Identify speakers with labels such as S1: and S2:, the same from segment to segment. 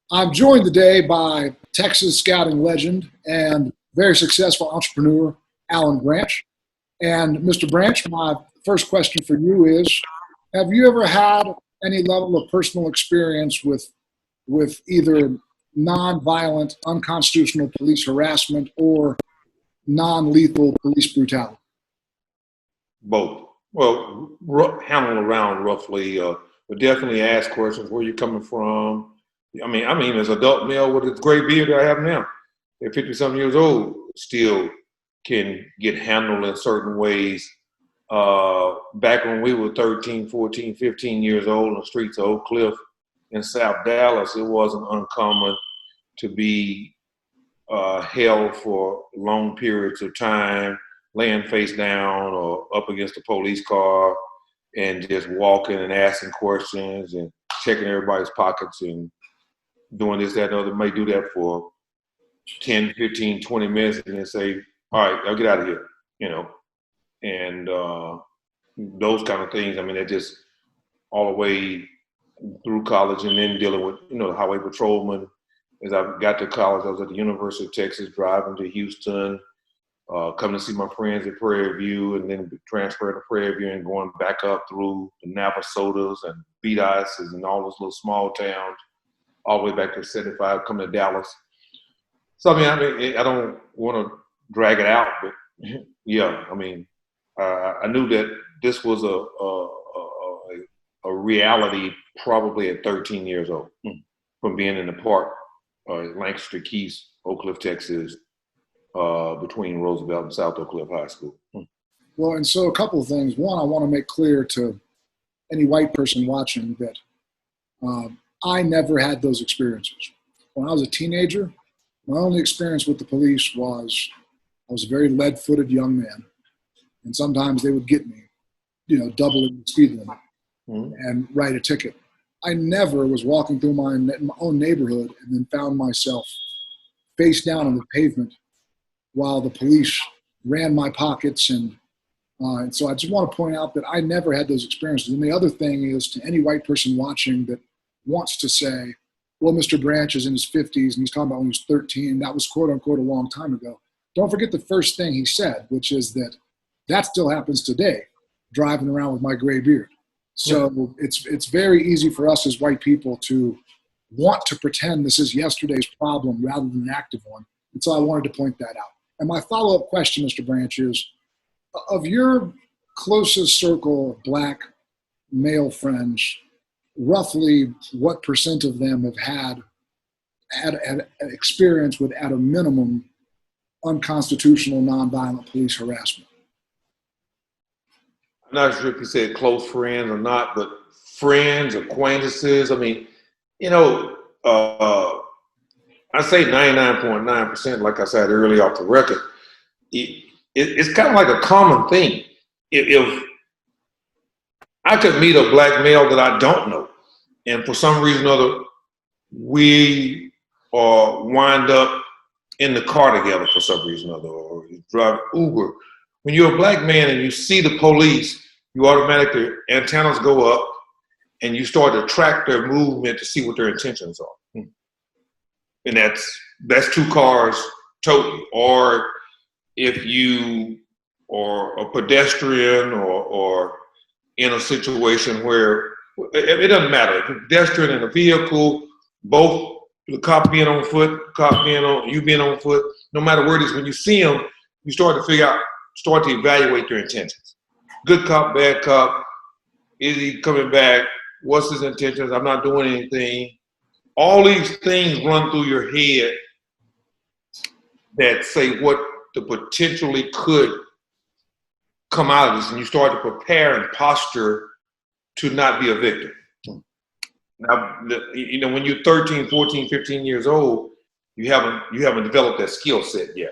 S1: I'm joined today by Texas scouting legend and very successful entrepreneur, Alan Branch. And Mr. Branch, my first question for you is, have you ever had any level of personal experience with either non-violent, unconstitutional police harassment or non-lethal police brutality?
S2: Both. Well, handle around roughly, but definitely ask questions. Where you coming from? I mean, as adult male with this gray beard that I have now, at 50 something years old, still can get handled in certain ways. Back when we were 13, 14, 15 years old on the streets of Oak Cliff in South Dallas, it wasn't uncommon to be held for long periods of time, laying face down or up against a police car and just walking and asking questions and checking everybody's pockets and doing this, that, and other. May do that for 10, 15, 20 minutes and then say, all right, I'll get out of here, you know. And those kind of things, I mean, they're just all the way through college and then dealing with, the highway patrolman. As I got to college, I was at the University of Texas, driving to Houston, coming to see my friends at Prairie View, and then transferring to Prairie View and going back up through the Navasotas and Beat Ices and all those little small towns, all the way back to 75, coming to Dallas. So, I don't want to drag it out, but yeah, I knew that this was a reality probably at 13 years old from being in the park, Lancaster Keys, Oak Cliff, Texas, between Roosevelt and South Oak Cliff High School.
S1: Well, and so a couple of things. One, I want to make clear to any white person watching that I never had those experiences. When I was a teenager, my only experience with the police was I was a very lead-footed young man, and sometimes they would get me, doubling the speed limit and write a ticket. I never was walking through my own neighborhood and then found myself face down on the pavement while the police ran my pockets. And so I just want to point out that I never had those experiences. And the other thing is, to any white person watching that wants to say, well, Mr. Branch is in his 50s and he's talking about when he was 13, that was quote unquote a long time ago. Don't forget the first thing he said, which is that still happens today, driving around with my gray beard. So it's very easy for us as white people to want to pretend this is yesterday's problem rather than an active one. And so I wanted to point that out. And my follow-up question, Mr. Branch, is, of your closest circle of black male friends, roughly what percent of them have had experience with, at a minimum, unconstitutional, nonviolent police harassment?
S2: I'm not sure if you said close friends or not, but friends, acquaintances. I say 99.9%, like I said earlier off the record. It's kind of like a common thing. If I could meet a black male that I don't know, and for some reason or other, we wind up in the car together for some reason or other, or you drive Uber. When you're a black man and you see the police, you automatically, antennas go up and you start to track their movement to see what their intentions are. And that's two cars totally. Or if you are a pedestrian or in a situation where it doesn't matter. If a pedestrian in a vehicle, both the cop being on foot, you being on foot, no matter where it is, when you see them, you start to evaluate their intentions. Good cop, bad cop. Is he coming back? What's his intentions? I'm not doing anything. All these things run through your head that say what the potentially could come out of this, and you start to prepare and posture to not be a victim. Now, when you're 13, 14, 15 years old, you haven't developed that skill set yet.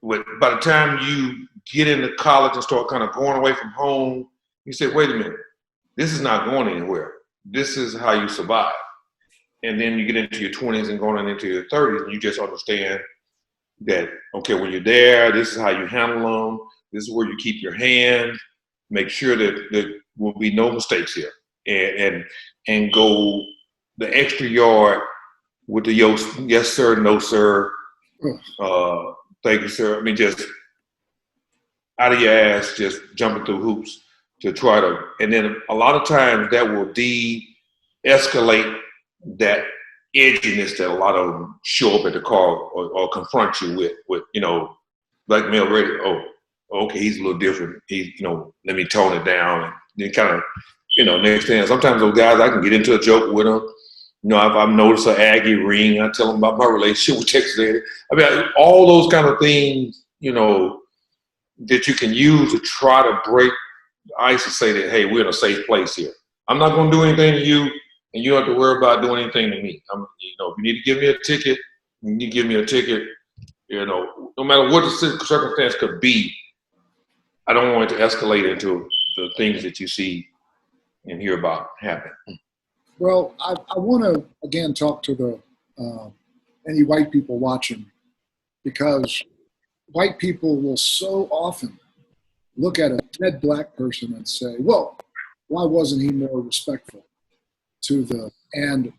S2: By the time you get into college and start kind of going away from home, you say, wait a minute, this is not going anywhere. This is how you survive. And then you get into your 20s and going into your 30s, and you just understand that, okay, when you're there, this is how you handle them. This is where you keep your hand. Make sure that there will be no mistakes here, and go the extra yard with the yes sir, no sir,
S1: Ugh.
S2: thank you sir. I mean, just out of your ass, just jumping through hoops to try to, and then a lot of times that will de-escalate that edginess that a lot of them show up at the car or confront you with, black male radio. Oh, okay, he's a little different. Let me tone it down. And then kind of, next thing, sometimes those guys, I can get into a joke with them. If I've noticed an Aggie ring, I tell them about my relationship with Texas A&M. I mean, all those kind of things, that you can use to try to break the ice and say that, hey, we're in a safe place here. I'm not going to do anything to you, and you don't have to worry about doing anything to me. If you need to give me a ticket, you need to give me a ticket. No matter what the circumstance could be, I don't want it to escalate into the things that you see and hear about happen.
S1: Well, I want to again talk to the any white people watching, because white people will so often look at a dead black person and say, well, why wasn't he more respectful to the, and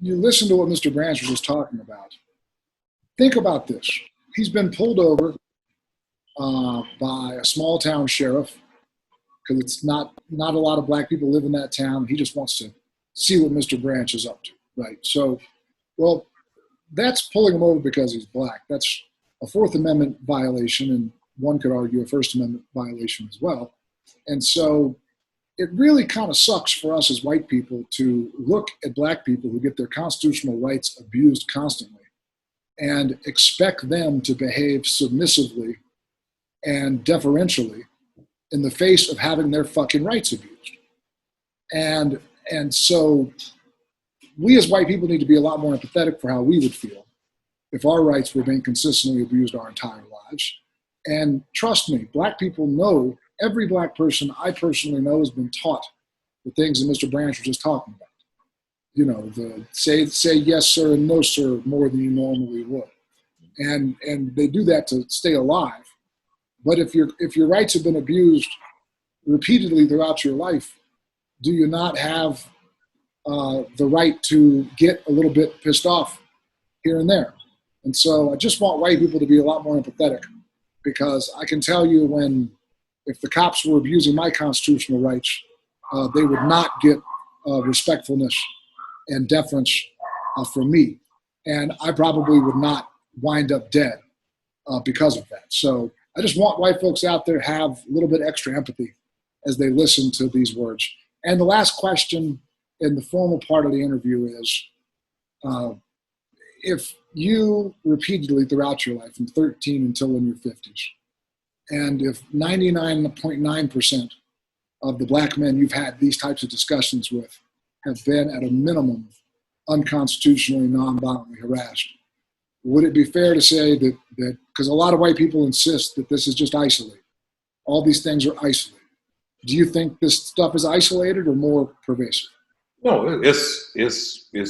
S1: you listen to what Mr. Branch was just talking about. Think about this. He's been pulled over by a small town sheriff, because it's not a lot of black people live in that town. He just wants to see what Mr. Branch is up to, right? So, well, that's pulling him over because he's black. That's a Fourth Amendment violation, and one could argue a First Amendment violation as well. And so it really kind of sucks for us as white people to look at black people who get their constitutional rights abused constantly and expect them to behave submissively and deferentially in the face of having their fucking rights abused. And so we as white people need to be a lot more empathetic for how we would feel if our rights were being consistently abused our entire lives. And trust me, black people know, every black person I personally know has been taught the things that Mr. Branch was just talking about. The say yes sir and no sir more than you normally would. And they do that to stay alive. But if your rights have been abused repeatedly throughout your life, do you not have the right to get a little bit pissed off here and there? And so I just want white people to be a lot more empathetic, because I can tell you if the cops were abusing my constitutional rights, they would not get respectfulness and deference from me. And I probably would not wind up dead because of that. So I just want white folks out there to have a little bit extra empathy as they listen to these words. And the last question in the formal part of the interview is, if you repeatedly throughout your life, from 13 until in your 50s, and if 99.9% of the black men you've had these types of discussions with have been at a minimum unconstitutionally, non-violently harassed, would it be fair to say that because a lot of white people insist that this is just isolated, all these things are isolated. Do you think this stuff is isolated or more pervasive?
S2: No, it's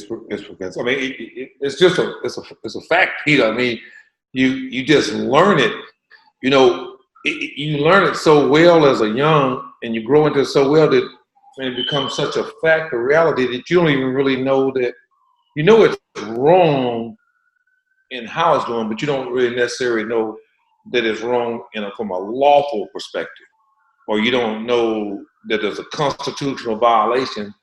S2: pervasive. I mean, it's just a fact, Peter. I mean, you just learn it. You learn it so well as a young, and you grow into it so well that it becomes such a fact, a reality, that you don't even really know that. You know it's wrong in how it's going, but you don't really necessarily know that it's wrong from a lawful perspective, or you don't know that there's a constitutional violation.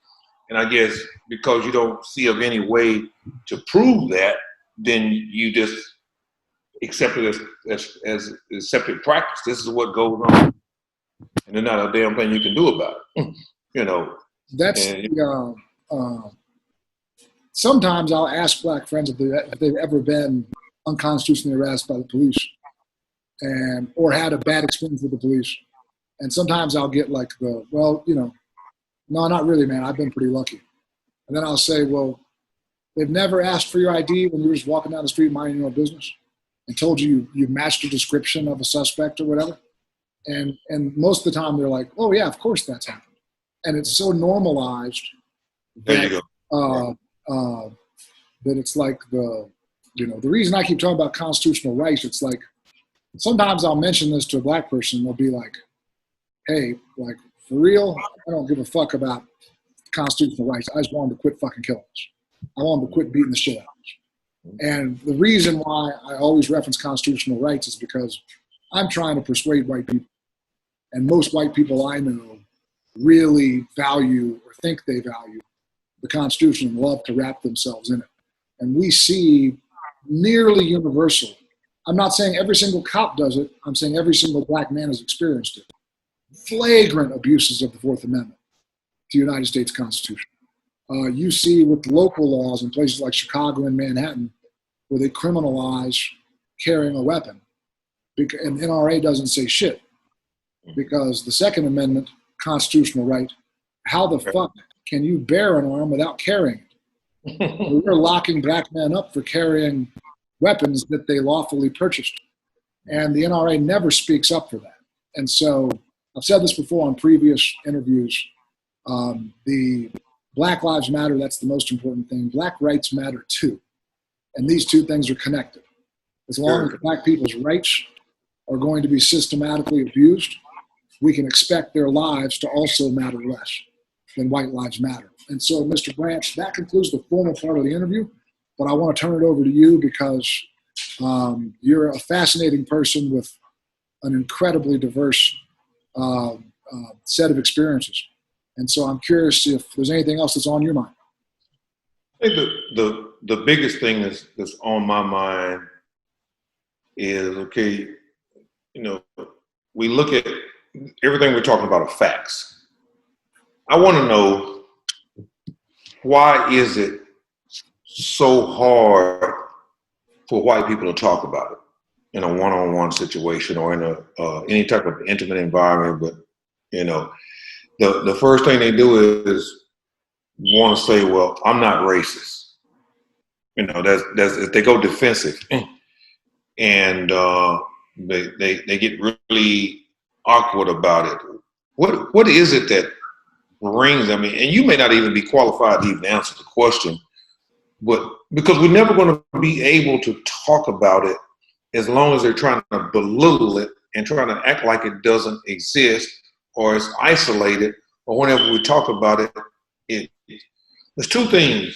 S2: And I guess because you don't see of any way to prove that, then you just accept it as accepted practice. This is what goes on, and there's not a damn thing you can do about it.
S1: That's sometimes I'll ask black friends if they've ever been unconstitutionally harassed by the police, or had a bad experience with the police. And sometimes I'll get like no, not really, man. I've been pretty lucky. And then I'll say, well, they've never asked for your ID when you were just walking down the street minding your own business and told you matched a description of a suspect or whatever. And most of the time they're like, oh yeah, of course that's happened. And it's so normalized that, that it's like the reason I keep talking about constitutional rights, it's like, sometimes I'll mention this to a black person, they'll be like, hey, like, for real, I don't give a fuck about constitutional rights. I just want them to quit fucking killing us. I want them to quit beating the shit out of us. And the reason why I always reference constitutional rights is because I'm trying to persuade white people. And most white people I know really value or think they value the Constitution and love to wrap themselves in it. And we see nearly universal. I'm not saying every single cop does it. I'm saying every single black man has experienced it. Flagrant abuses of the Fourth Amendment to the United States Constitution. You see with local laws in places like Chicago and Manhattan where they criminalize carrying a weapon. And NRA doesn't say shit because the Second Amendment constitutional right, how the fuck can you bear an arm without carrying it? We're locking black men up for carrying weapons that they lawfully purchased. And the NRA never speaks up for that. And so I've said this before on previous interviews, the Black Lives Matter, that's the most important thing. Black rights matter too. And these two things are connected. As long as black people's rights are going to be systematically abused, we can expect their lives to also matter less than white lives matter. And so, Mr. Branch, that concludes the formal part of the interview, but I want to turn it over to you because you're a fascinating person with an incredibly diverse set of experiences. And so I'm curious if there's anything else that's on your mind.
S2: I think the biggest thing that's on my mind is, okay, we look at everything we're talking about are facts. I want to know, why is it so hard for white people to talk about it in a one-on-one situation or in any type of intimate environment? But, the first thing they do is want to say, well, I'm not racist. They go defensive. And they get really awkward about it. What is it that brings them in? And you may not even be qualified to even answer the question, but because we're never going to be able to talk about it as long as they're trying to belittle it and trying to act like it doesn't exist or it's isolated, or whenever we talk about it, there's two things: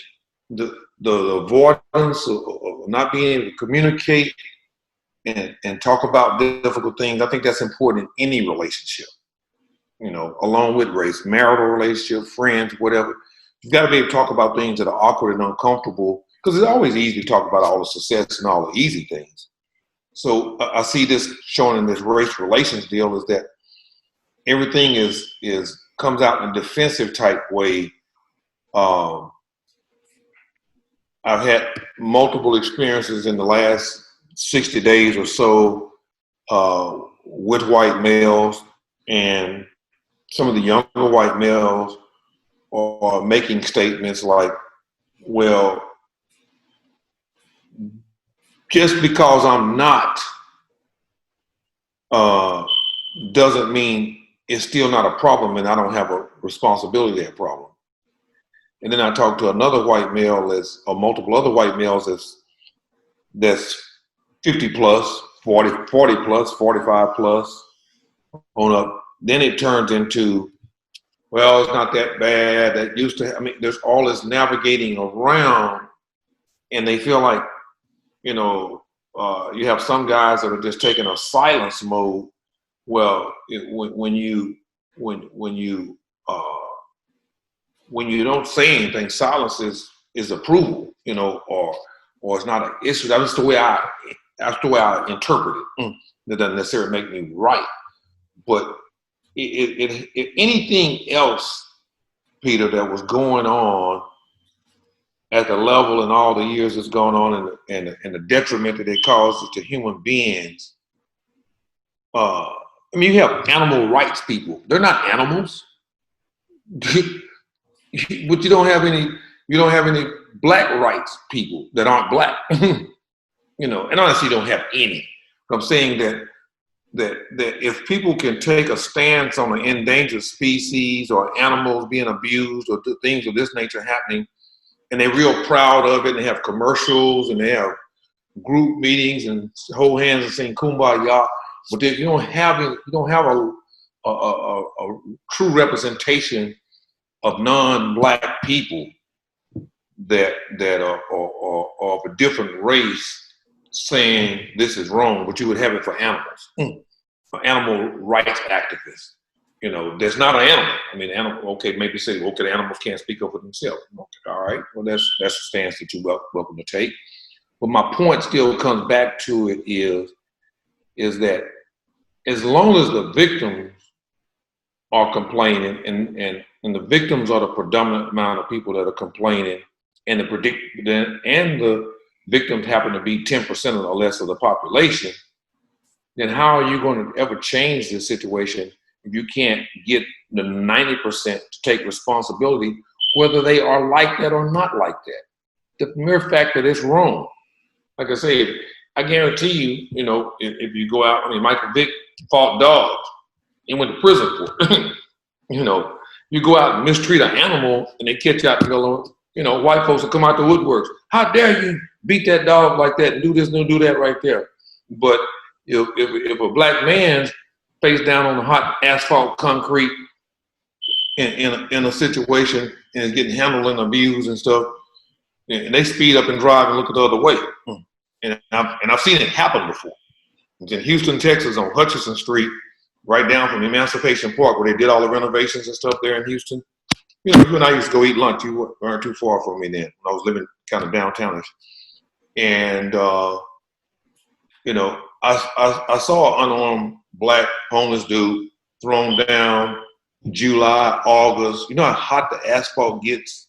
S2: the avoidance of not being able to communicate and talk about difficult things. I think that's important in any relationship, along with race, marital relationship, friends, whatever. You've got to be able to talk about things that are awkward and uncomfortable, because it's always easy to talk about all the success and all the easy things. So I see this showing in this race relations deal is that everything comes out in a defensive type way. I've had multiple experiences in the last 60 days or so with white males, and some of the younger white males are making statements like, well, just because I'm not doesn't mean it's still not a problem and I don't have a responsibility to that problem. And then I talked to another white male or multiple other white males that's 50 plus, 40 plus, 45 plus on up. Then it turns into, well, it's not that bad. That used to, there's all this navigating around, and they feel like, you have some guys that are just taking a silence mode. Well, when you don't say anything, silence is approval, or it's not an issue. That's the way I interpret it. That doesn't necessarily make me right, but if anything else, Peter, that was going on at the level and all the years that's gone on and the detriment that it causes to human beings. You have animal rights people. They're not animals. But you don't have any black rights people that aren't black. And honestly, you don't have any. But I'm saying that if people can take a stance on an endangered species or animals being abused or things of this nature happening, and they're real proud of it, and they have commercials and they have group meetings and hold hands and sing kumbaya, but you don't have a true representation of non-black people, that are of a different race saying this is wrong, but you would have it for animals, for animal rights activists. You know, there's not an animal. I mean, animal. Okay, maybe say, okay, the animals can't speak up for themselves. Okay, all right. Well, that's a stance that you're welcome to take. But my point still comes back to it is that as long as the victims are complaining, and the victims are the predominant amount of people that are complaining, and the victims happen to be 10% or less of the population, then how are you going to ever change this situation if you can't get the 90% to take responsibility, whether they are like that or not like that? The mere fact that it's wrong. Like I say, I guarantee you, you know, if you go out, I mean, Michael Vick fought dogs. He went to prison for it. You know, you go out and mistreat an animal and they catch you out and go, you know, white folks will come out the woodworks. How dare you beat that dog like that and do this and do that right there? But if a black man's face down on the hot asphalt concrete in a situation and is getting handled and abused and stuff, and they speed up and drive and look the other way. And I've seen it happen before. It's in Houston, Texas, on Hutchinson Street, right down from Emancipation Park, where they did all the renovations and stuff there in Houston. You know, you and I used to go eat lunch. You weren't too far from me then, when I was living kind of downtownish. And, you know, I saw an unarmed black homeless dude thrown down July, August. You know how hot the asphalt gets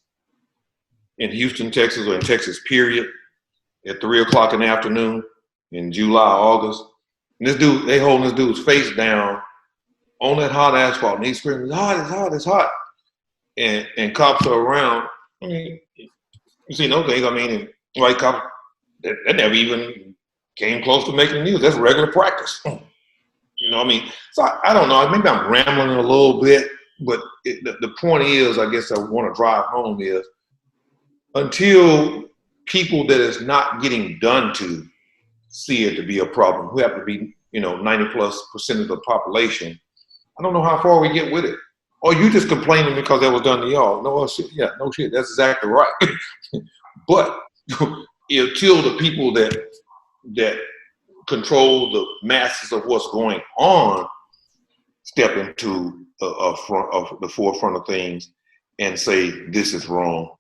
S2: in Houston, Texas, or in Texas, period, at 3 o'clock in the afternoon in July, August. And this dude, they holding this dude's face down on that hot asphalt, and he's screaming, "It's hot, it's hot, it's hot." And cops are around. I mean, you see those things. I mean, white cops, that never even came close to making news. That's regular practice. You know what I mean? So I don't know. Maybe I'm rambling a little bit, but the point is, I guess I want to drive home is, until people that is not getting done to see it to be a problem, who happen to be, you know, 90+% of the population, I don't know how far we get with it. Or you just complaining because that was done to y'all. No shit. Yeah, no shit. That's exactly right. But until the people that control the masses of what's going on step into the forefront of things and say this is wrong,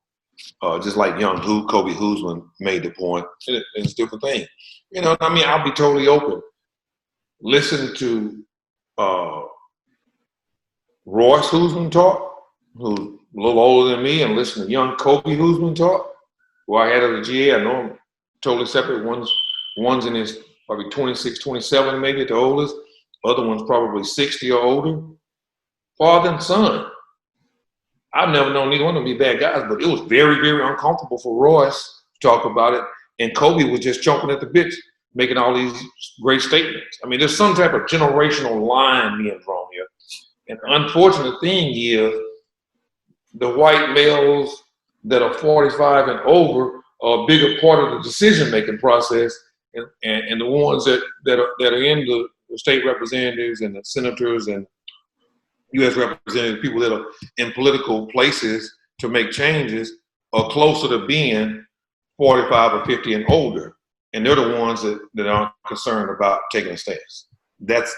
S2: just like young Kobe Hoosman made the point, and it's a different thing. You know, I mean, I'll be totally open. Listen to Royce Hoosman talk, who's a little older than me, and listen to young Kobe Hoosman talk, who I had as a GA. I know him totally separate. One's in his probably 26, 27, maybe at the oldest. Other one's probably 60 or older. Father and son. I've never known neither one of them to be bad guys, but it was very, very uncomfortable for Royce to talk about it. And Kobe was just chomping at the bits, making all these great statements. I mean, there's some type of generational line being drawn here. And the unfortunate thing is the white males that are 45 and over are a bigger part of the decision-making process, and the ones that are in the state representatives and the senators and U.S. representatives, people that are in political places to make changes, are closer to being 45 or 50 and older. And they're the ones that aren't concerned about taking a stance. That's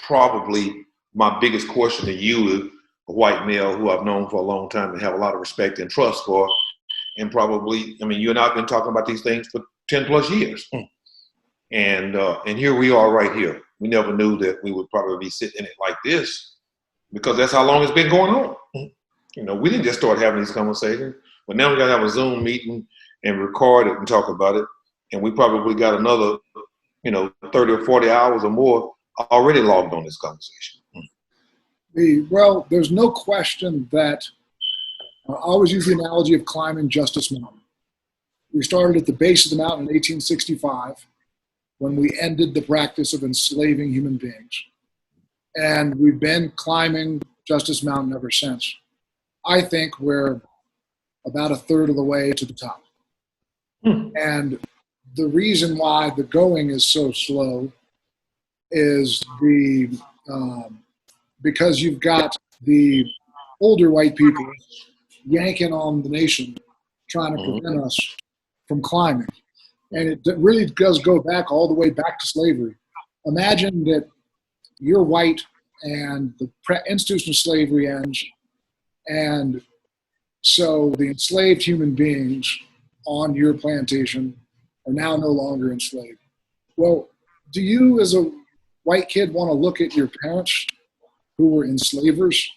S2: probably my biggest question to you, a white male who I've known for a long time and have a lot of respect and trust for. And probably, I mean, you and I have been talking about these things for 10 plus years. And here we are right here. We never knew that we would probably be sitting in it like this, because that's how long it's been going on. You know, we didn't just start having these conversations, but now we got to have a Zoom meeting and record it and talk about it. And we probably got another, 30 or 40 hours or more already logged on this conversation.
S1: Well, there's no question that I always use the analogy of climbing Justice Mountain. We started at the base of the mountain in 1865 when we ended the practice of enslaving human beings. And we've been climbing Justice Mountain ever since. I think we're about a third of the way to the top. And the reason why the going is so slow is because you've got the older white people yanking on the nation trying to prevent us from climbing. And it really does go back all the way back to slavery. Imagine that you're white and the institution of slavery ends, and so the enslaved human beings on your plantation are now no longer enslaved. Well, do you as a white kid want to look at your parents who were enslavers?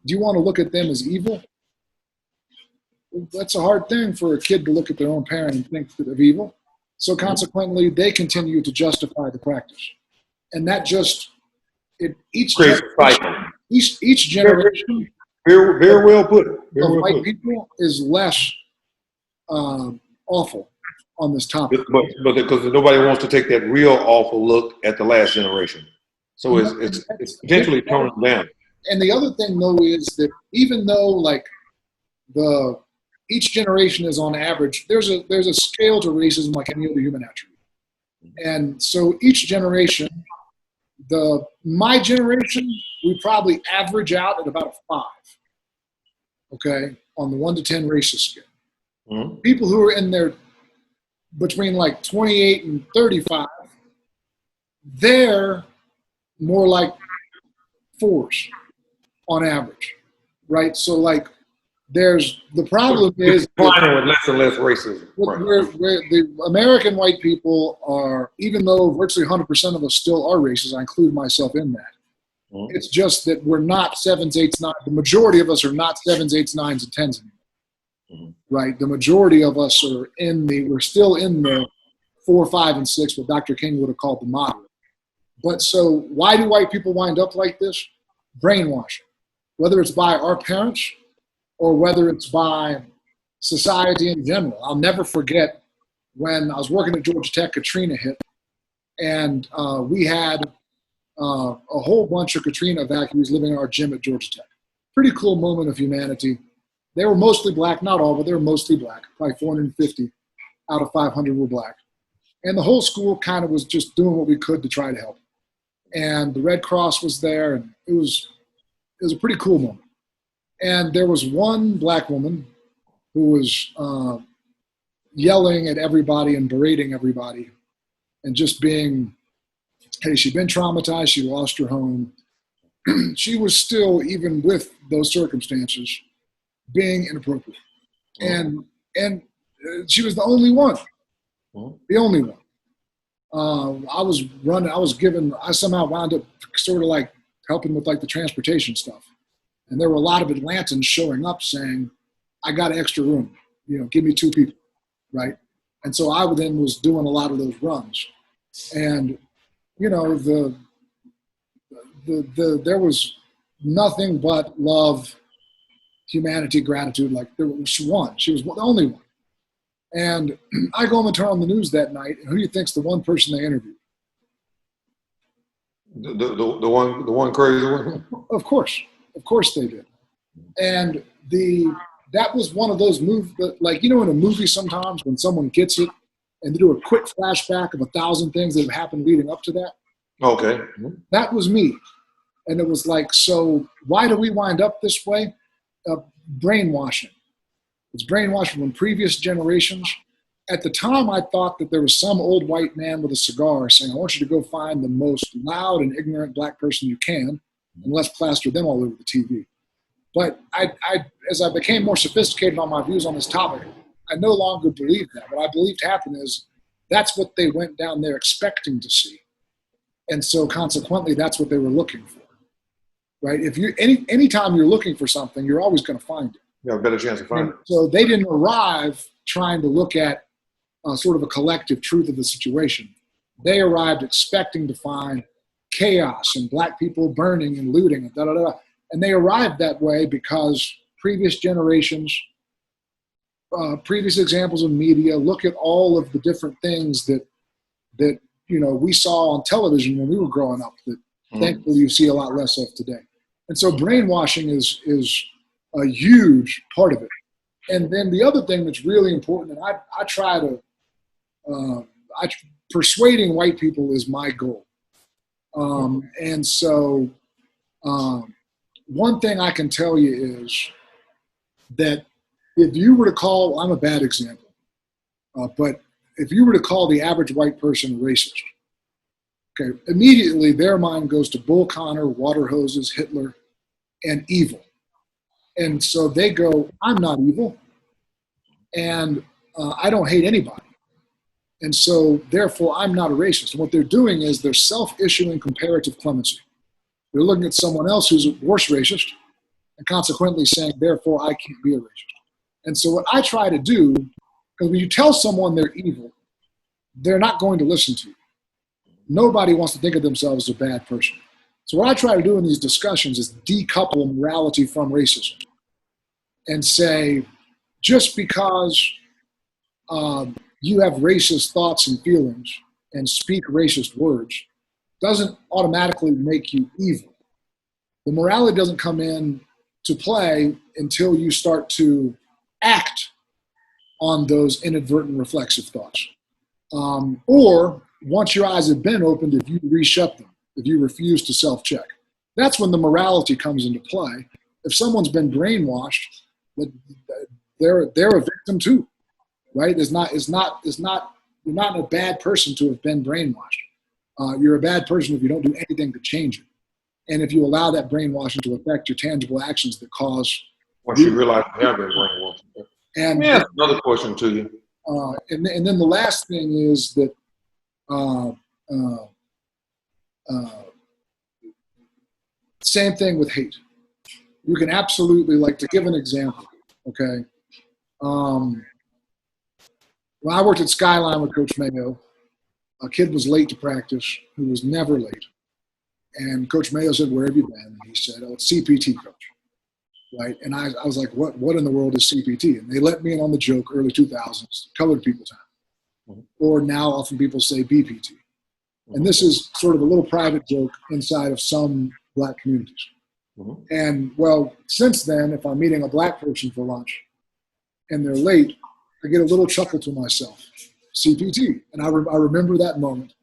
S1: Do you want to look at them as evil? That's a hard thing for a kid to look at their own parent and think of evil. So consequently, they continue to justify the practice. And that just, each generation
S2: very well put. Very
S1: of
S2: well
S1: white
S2: put.
S1: people is less awful on this topic.
S2: But because nobody wants to take that real awful look at the last generation. So it's potentially toning down.
S1: And the other thing, though, is that even though like each generation is on average, there's a scale to racism like any other human attribute. And so each generation, my generation, we probably average out at about a 5, okay, on the 1 to 10 racist scale. Mm-hmm. People who are in there between like 28 and 35, they're more like 4s on average, right? So like the problem is
S2: declining with less and less racism.
S1: Where the American white people are, even though virtually 100% of us still are racist, I include myself in that. Mm-hmm. It's just that we're not 7s, 8s, 9s. The majority of us are not 7s, 8s, 9s, and 10s anymore. Mm-hmm. Right? The majority of us are we're still in the 4, 5, and 6, what Dr. King would have called the moderate. But so why do white people wind up like this? Brainwashing. Whether it's by our parents or whether it's by society in general. I'll never forget when I was working at Georgia Tech, Katrina hit, and we had a whole bunch of Katrina evacuees living in our gym at Georgia Tech. Pretty cool moment of humanity. They were mostly black, not all, but they were mostly black. Probably 450 out of 500 were black. And the whole school kind of was just doing what we could to try to help. And the Red Cross was there, and it was a pretty cool moment. And there was one black woman who was yelling at everybody and berating everybody and just being, hey, she'd been traumatized, she lost her home. She was still, even with those circumstances, being inappropriate. And she was the only one. The only one. I somehow wound up sort of like helping with like the transportation stuff. And there were a lot of Atlantans showing up saying, I got an extra room, give me 2 people, right? And so I then was doing a lot of those runs. And, there was nothing but love, humanity, gratitude. Like there was one, she was the only one. And I go home and turn on the news that night, and who do you think's the one person they interviewed?
S2: The one crazy one?
S1: Of course they did. And that was one of those movies, like, in a movie sometimes when someone gets it and they do a quick flashback of 1,000 things that have happened leading up to that.
S2: Okay.
S1: That was me. And it was like, so why do we wind up this way? Brainwashing. It's brainwashing from previous generations. At the time, I thought that there was some old white man with a cigar saying, I want you to go find the most loud and ignorant black person you can, and let's plaster them all over the TV. But as I became more sophisticated on my views on this topic, I no longer believe that. What I believed happened is that's what they went down there expecting to see. And so consequently, that's what they were looking for, right? If you anytime you're looking for something, you're always going to find it.
S2: You have a better chance of finding it.
S1: So they didn't arrive trying to look at sort of a collective truth of the situation. They arrived expecting to find chaos and black people burning and looting and da-da-da. And they arrived that way because previous generations, previous examples of media, look at all of the different things that we saw on television when we were growing up that thankfully you see a lot less of today. And so brainwashing is a huge part of it. And then the other thing that's really important, and I try to, persuading white people is my goal. And so one thing I can tell you is that if you were to call, I'm a bad example, but if you were to call the average white person a racist, okay, immediately their mind goes to Bull Connor, water hoses, Hitler, and evil. And so they go, I'm not evil, and I don't hate anybody. And so, therefore, I'm not a racist. And what they're doing is they're self-issuing comparative clemency. They're looking at someone else who's a worse racist and consequently saying, therefore, I can't be a racist. And so what I try to do, because when you tell someone they're evil, they're not going to listen to you. Nobody wants to think of themselves as a bad person. So what I try to do in these discussions is decouple morality from racism and say, just because you have racist thoughts and feelings and speak racist words doesn't automatically make you evil. The morality doesn't come in to play until you start to act on those inadvertent reflexive thoughts. Or once your eyes have been opened, if you reshut them, if you refuse to self-check, that's when the morality comes into play. If someone's been brainwashed, they're a victim too, right? You're not a bad person to have been brainwashed. You're a bad person if you don't do anything to change it. And if you allow that brainwashing to affect your tangible actions that cause.
S2: Once you realize you have been brainwashed.
S1: And
S2: let me ask another question to you.
S1: And then the last thing is that same thing with hate. You can absolutely, like, to give an example, okay? When I worked at Skyline with Coach Mayo, a kid was late to practice who was never late. And Coach Mayo said, "Where have you been?" And he said, "Oh, it's CPT, coach." Right? And I was like, what in the world is CPT? And they let me in on the joke, early 2000s, colored people time. Mm-hmm. Or now often people say BPT. Mm-hmm. And this is sort of a little private joke inside of some black communities. Mm-hmm. And well, since then, if I'm meeting a black person for lunch and they're late, I get a little chuckle to myself, CPT. And I remember that moment.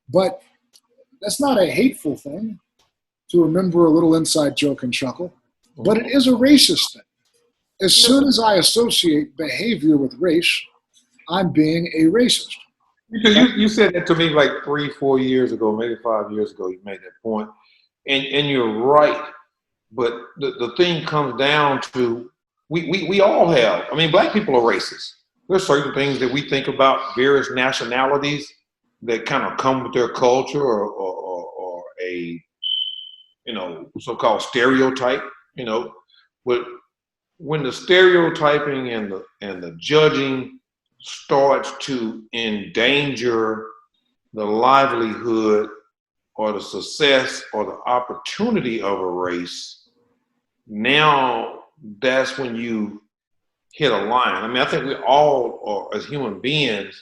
S1: But that's not a hateful thing to remember a little inside joke and chuckle. But it is a racist thing. As soon as I associate behavior with race, I'm being a racist.
S2: You said that to me like 3-4 years ago, maybe 5 years ago. You made that point, and you're right. But the thing comes down to we all have. I mean, black people are racist. There's certain things that we think about various nationalities that kind of come with their culture or a so-called stereotype. But when the stereotyping and the judging starts to endanger the livelihood or the success or the opportunity of a race, now that's when you hit a line. I mean, I think we all are, as human beings,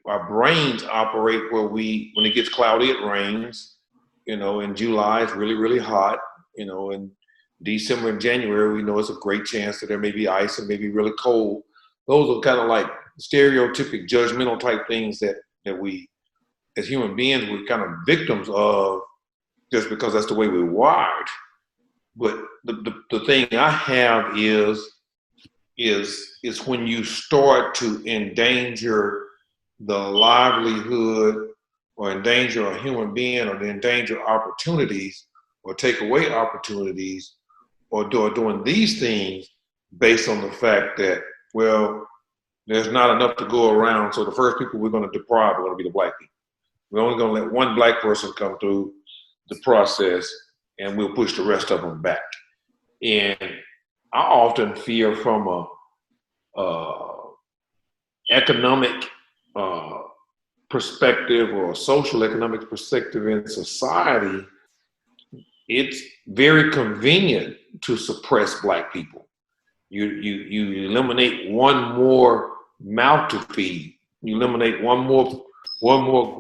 S2: our brains operate where when it gets cloudy, it rains. In July, it's really, really hot. In December and January, we know it's a great chance that there may be ice and maybe really cold. Those are kind of like stereotypic, judgmental type things that we, as human beings, we're kind of victims of just because that's the way we're wired. But the thing I have is when you start to endanger the livelihood or endanger a human being or endanger opportunities or take away opportunities or doing these things based on the fact that, well, there's not enough to go around. So the first people we're going to deprive are going to be the black people. We're only going to let one black person come through the process and we'll push the rest of them back. And I often fear from a economic perspective or a social economic perspective in society, it's very convenient to suppress black people. You eliminate one more mouth to feed. You eliminate one more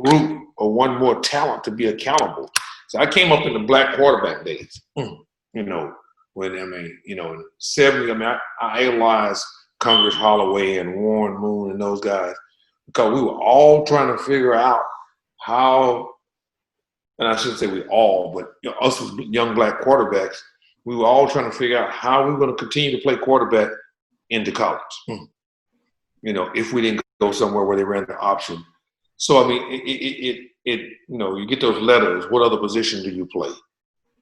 S2: group or one more talent to be accountable. So I came up in the black quarterback days. When in 70, I idolized Congress Holloway and Warren Moon and those guys because we were all trying to figure out how. And I shouldn't say we all, but us as young black quarterbacks, we were all trying to figure out how we were going to continue to play quarterback into college. If we didn't go somewhere where they ran the option. So I mean, you get those letters. What other position do you play?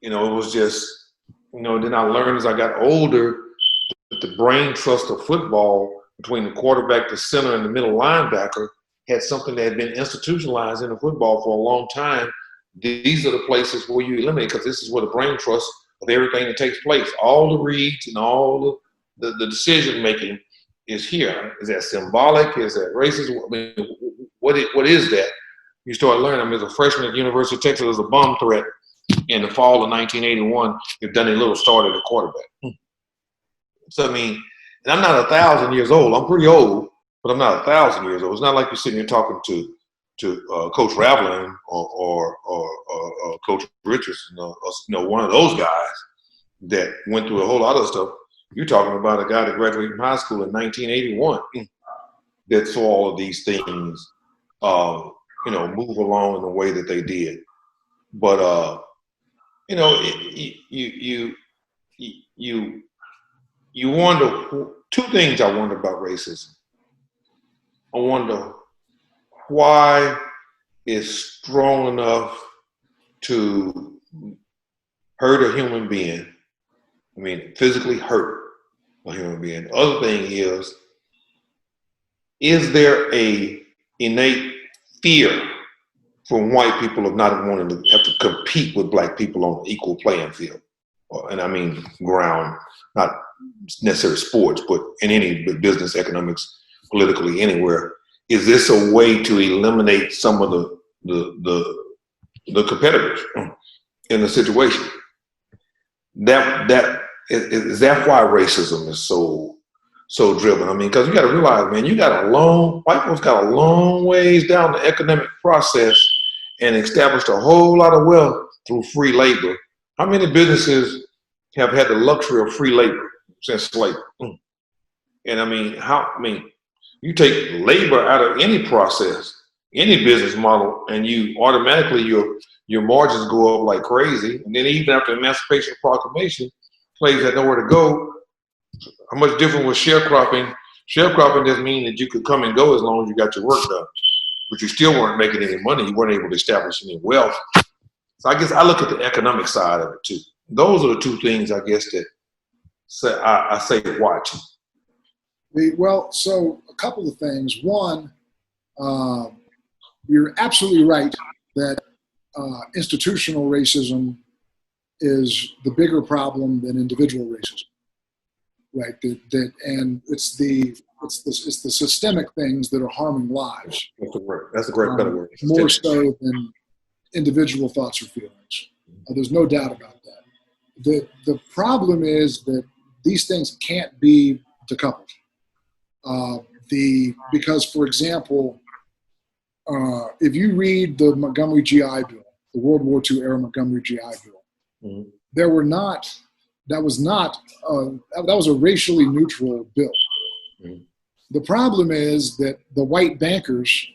S2: It was just, then I learned as I got older that the brain trust of football between the quarterback, the center, and the middle linebacker had something that had been institutionalized in the football for a long time. These are the places where you eliminate, because this is where the brain trust of everything that takes place. All the reads and all the decision making is here. Is that symbolic? Is that racist? I mean, what is that? You start learning. I mean, as a freshman at the University of Texas, there was a bomb threat in the fall of 1981. If Dunny Little started at quarterback. So I mean, and I'm not 1,000 years old. I'm pretty old, but I'm not 1,000 years old. It's not like you're sitting here talking to Coach Raveling or Coach Richardson, one of those guys that went through a whole lot of stuff. You're talking about a guy that graduated from high school in 1981 that saw all of these things, move along in the way that they did. But you wonder. Two things I wonder about racism. I wonder why it's strong enough to hurt a human being. I mean, physically hurt a human being. The other thing is there a innate fear from white people of not wanting to have to compete with black people on an equal playing field? And I mean ground, not necessarily sports, but in any business, economics, politically, anywhere. Is this a way to eliminate some of the competitors in the situation? Is that why racism is so driven? I mean, because you got to realize, man, white folks got a long ways down the economic process and established a whole lot of wealth through free labor. How many businesses have had the luxury of free labor since slavery? And I mean, you take labor out of any process, any business model, and you automatically your margins go up like crazy. And then even after Emancipation Proclamation, slaves had nowhere to go. How much different was sharecropping? Sharecropping doesn't mean that you could come and go as long as you got your work done, but you still weren't making any money. You weren't able to establish any wealth. So I guess I look at the economic side of it too. Those are the two things I guess that I say watching.
S1: Well, so a couple of things. One, you're absolutely right that institutional racism is the bigger problem than individual racism, right? And it's the systemic things that are harming lives.
S2: That's a great better word.
S1: More so than individual thoughts or feelings. There's no doubt about that. The problem is that these things can't be decoupled. Because, for example, if you read the Montgomery GI Bill, the World War II era Montgomery GI Bill, that was a racially neutral bill. The problem is that the white bankers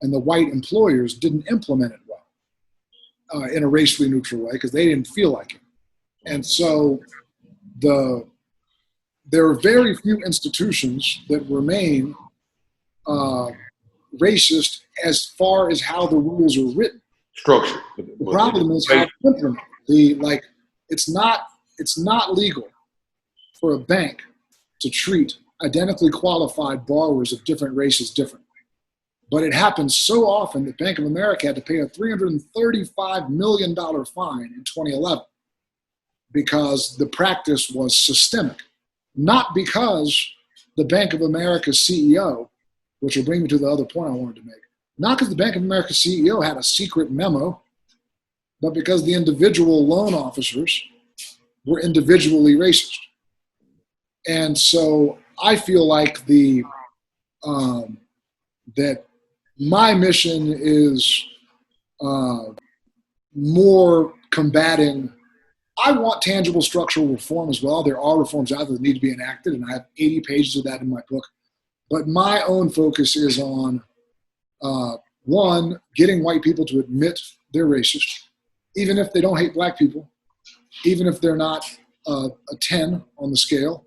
S1: and the white employers didn't implement it well in a racially neutral way because they didn't feel like it. And so there are very few institutions that remain racist as far as how the rules are written.
S2: Structure.
S1: The problem is how to implement it. It's not legal for a bank to treat identically qualified borrowers of different races differently. But it happens so often that Bank of America had to pay a $335 million fine in 2011 because the practice was systemic. Not because the Bank of America CEO, which will bring me to the other point I wanted to make, not because the Bank of America CEO had a secret memo, but because the individual loan officers were individually racist. And so I feel like that my mission is more combating. I want tangible structural reform as well. There are reforms out there that need to be enacted, and I have 80 pages of that in my book. But my own focus is on, one, getting white people to admit they're racist, even if they don't hate black people, even if they're not a 10 on the scale,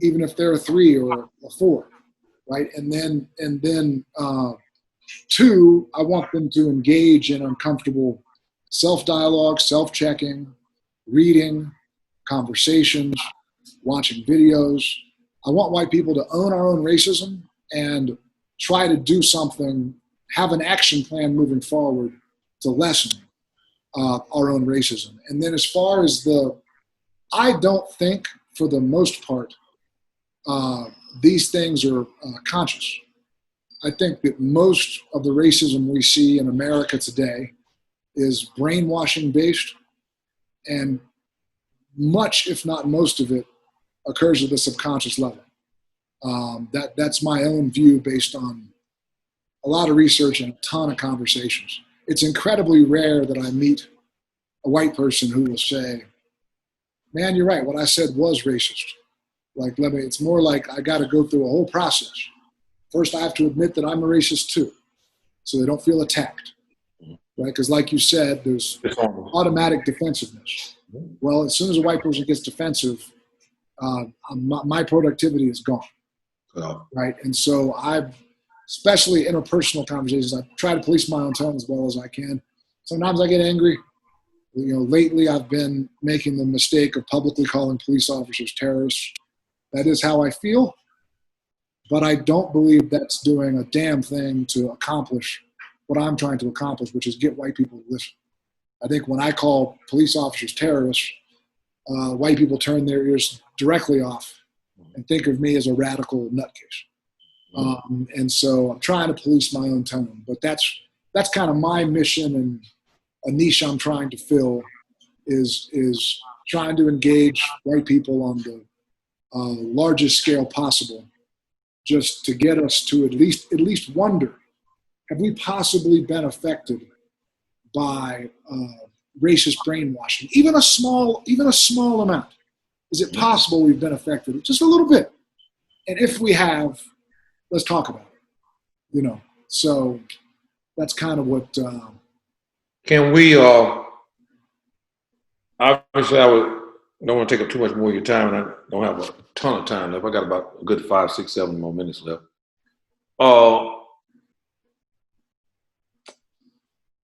S1: even if they're a 3 or a 4, right? And then two, I want them to engage in uncomfortable self-dialogue, self-checking, reading, conversations, watching videos. I want white people to own our own racism and try to do something, have an action plan moving forward to lessen our own racism. And then as far as I don't think for the most part, these things are conscious. I think that most of the racism we see in America today is brainwashing based, and much, if not most of it, occurs at the subconscious level. That's my own view based on a lot of research and a ton of conversations. It's incredibly rare that I meet a white person who will say, man, you're right, what I said was racist. Like, it's more like I got to go through a whole process. First, I have to admit that I'm a racist too, so they don't feel attacked, right? Because like you said, there's automatic defensiveness. Well, as soon as a white person gets defensive, my productivity is gone, right? And so especially interpersonal conversations, I try to police my own tone as well as I can. Sometimes I get angry. Lately I've been making the mistake of publicly calling police officers terrorists. That is how I feel. But I don't believe that's doing a damn thing to accomplish what I'm trying to accomplish, which is get white people to listen. I think when I call police officers terrorists, white people turn their ears directly off and think of me as a radical nutcase. And so I'm trying to police my own tone. But that's kind of my mission, and a niche I'm trying to fill is trying to engage white people on the largest scale possible, just to get us to at least wonder, have we possibly been affected by racist brainwashing? Even a small amount. Is it possible we've been affected? Just a little bit. And if we have, let's talk about it. So that's kind of what.
S2: Can we? Obviously, don't want to take up too much more of your time, and I don't have a ton of time left. I got about a good 5, 6, 7 more minutes left.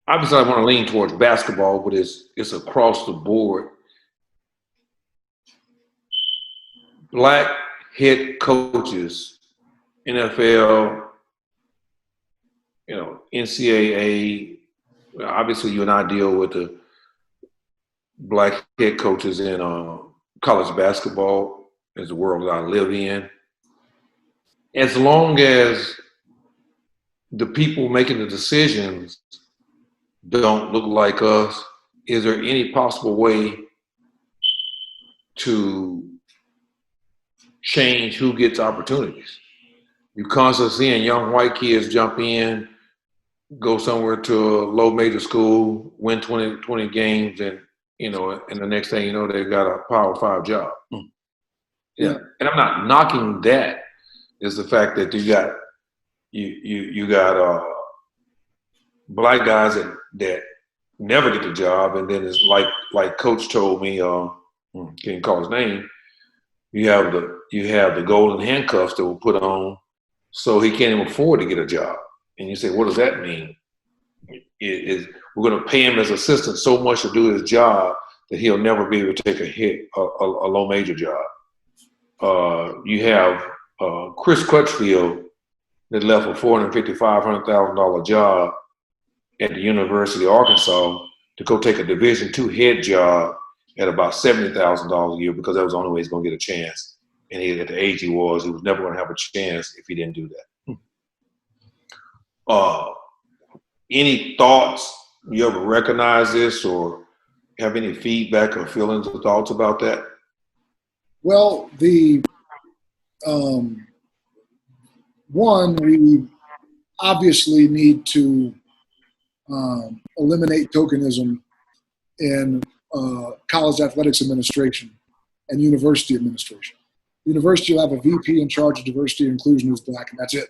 S2: Obviously, I want to lean towards basketball, but it's across the board. Black head coaches, NFL, NCAA. Obviously, you and I deal with the black head coaches in college basketball, is the world that I live in. As long as the people making the decisions don't look like us, is there any possible way to change who gets opportunities? You constantly seeing young white kids jump in, go somewhere to a low major school, win 20 games, and and the next thing you know, they've got a Power 5 job. Yeah, and I'm not knocking that. It's the fact that you got black guys that never get the job, and then it's like Coach told me, can't call his name. You have the golden handcuffs that were put on, so he can't even afford to get a job. And you say, what does that mean? We're going to pay him as assistant so much to do his job that he'll never be able to take a low major job. You have Chris Crutchfield that left a $450,000, $500,000 job at the University of Arkansas to go take a Division II head job at about $70,000 a year, because that was the only way he's going to get a chance. And at the age he was never going to have a chance if he didn't do that. Any thoughts? You ever recognize this or have any feedback or feelings or thoughts about that?
S1: Well, one, we obviously need to eliminate tokenism in college athletics administration and university administration. University will have a VP in charge of diversity and inclusion who's black, and that's it.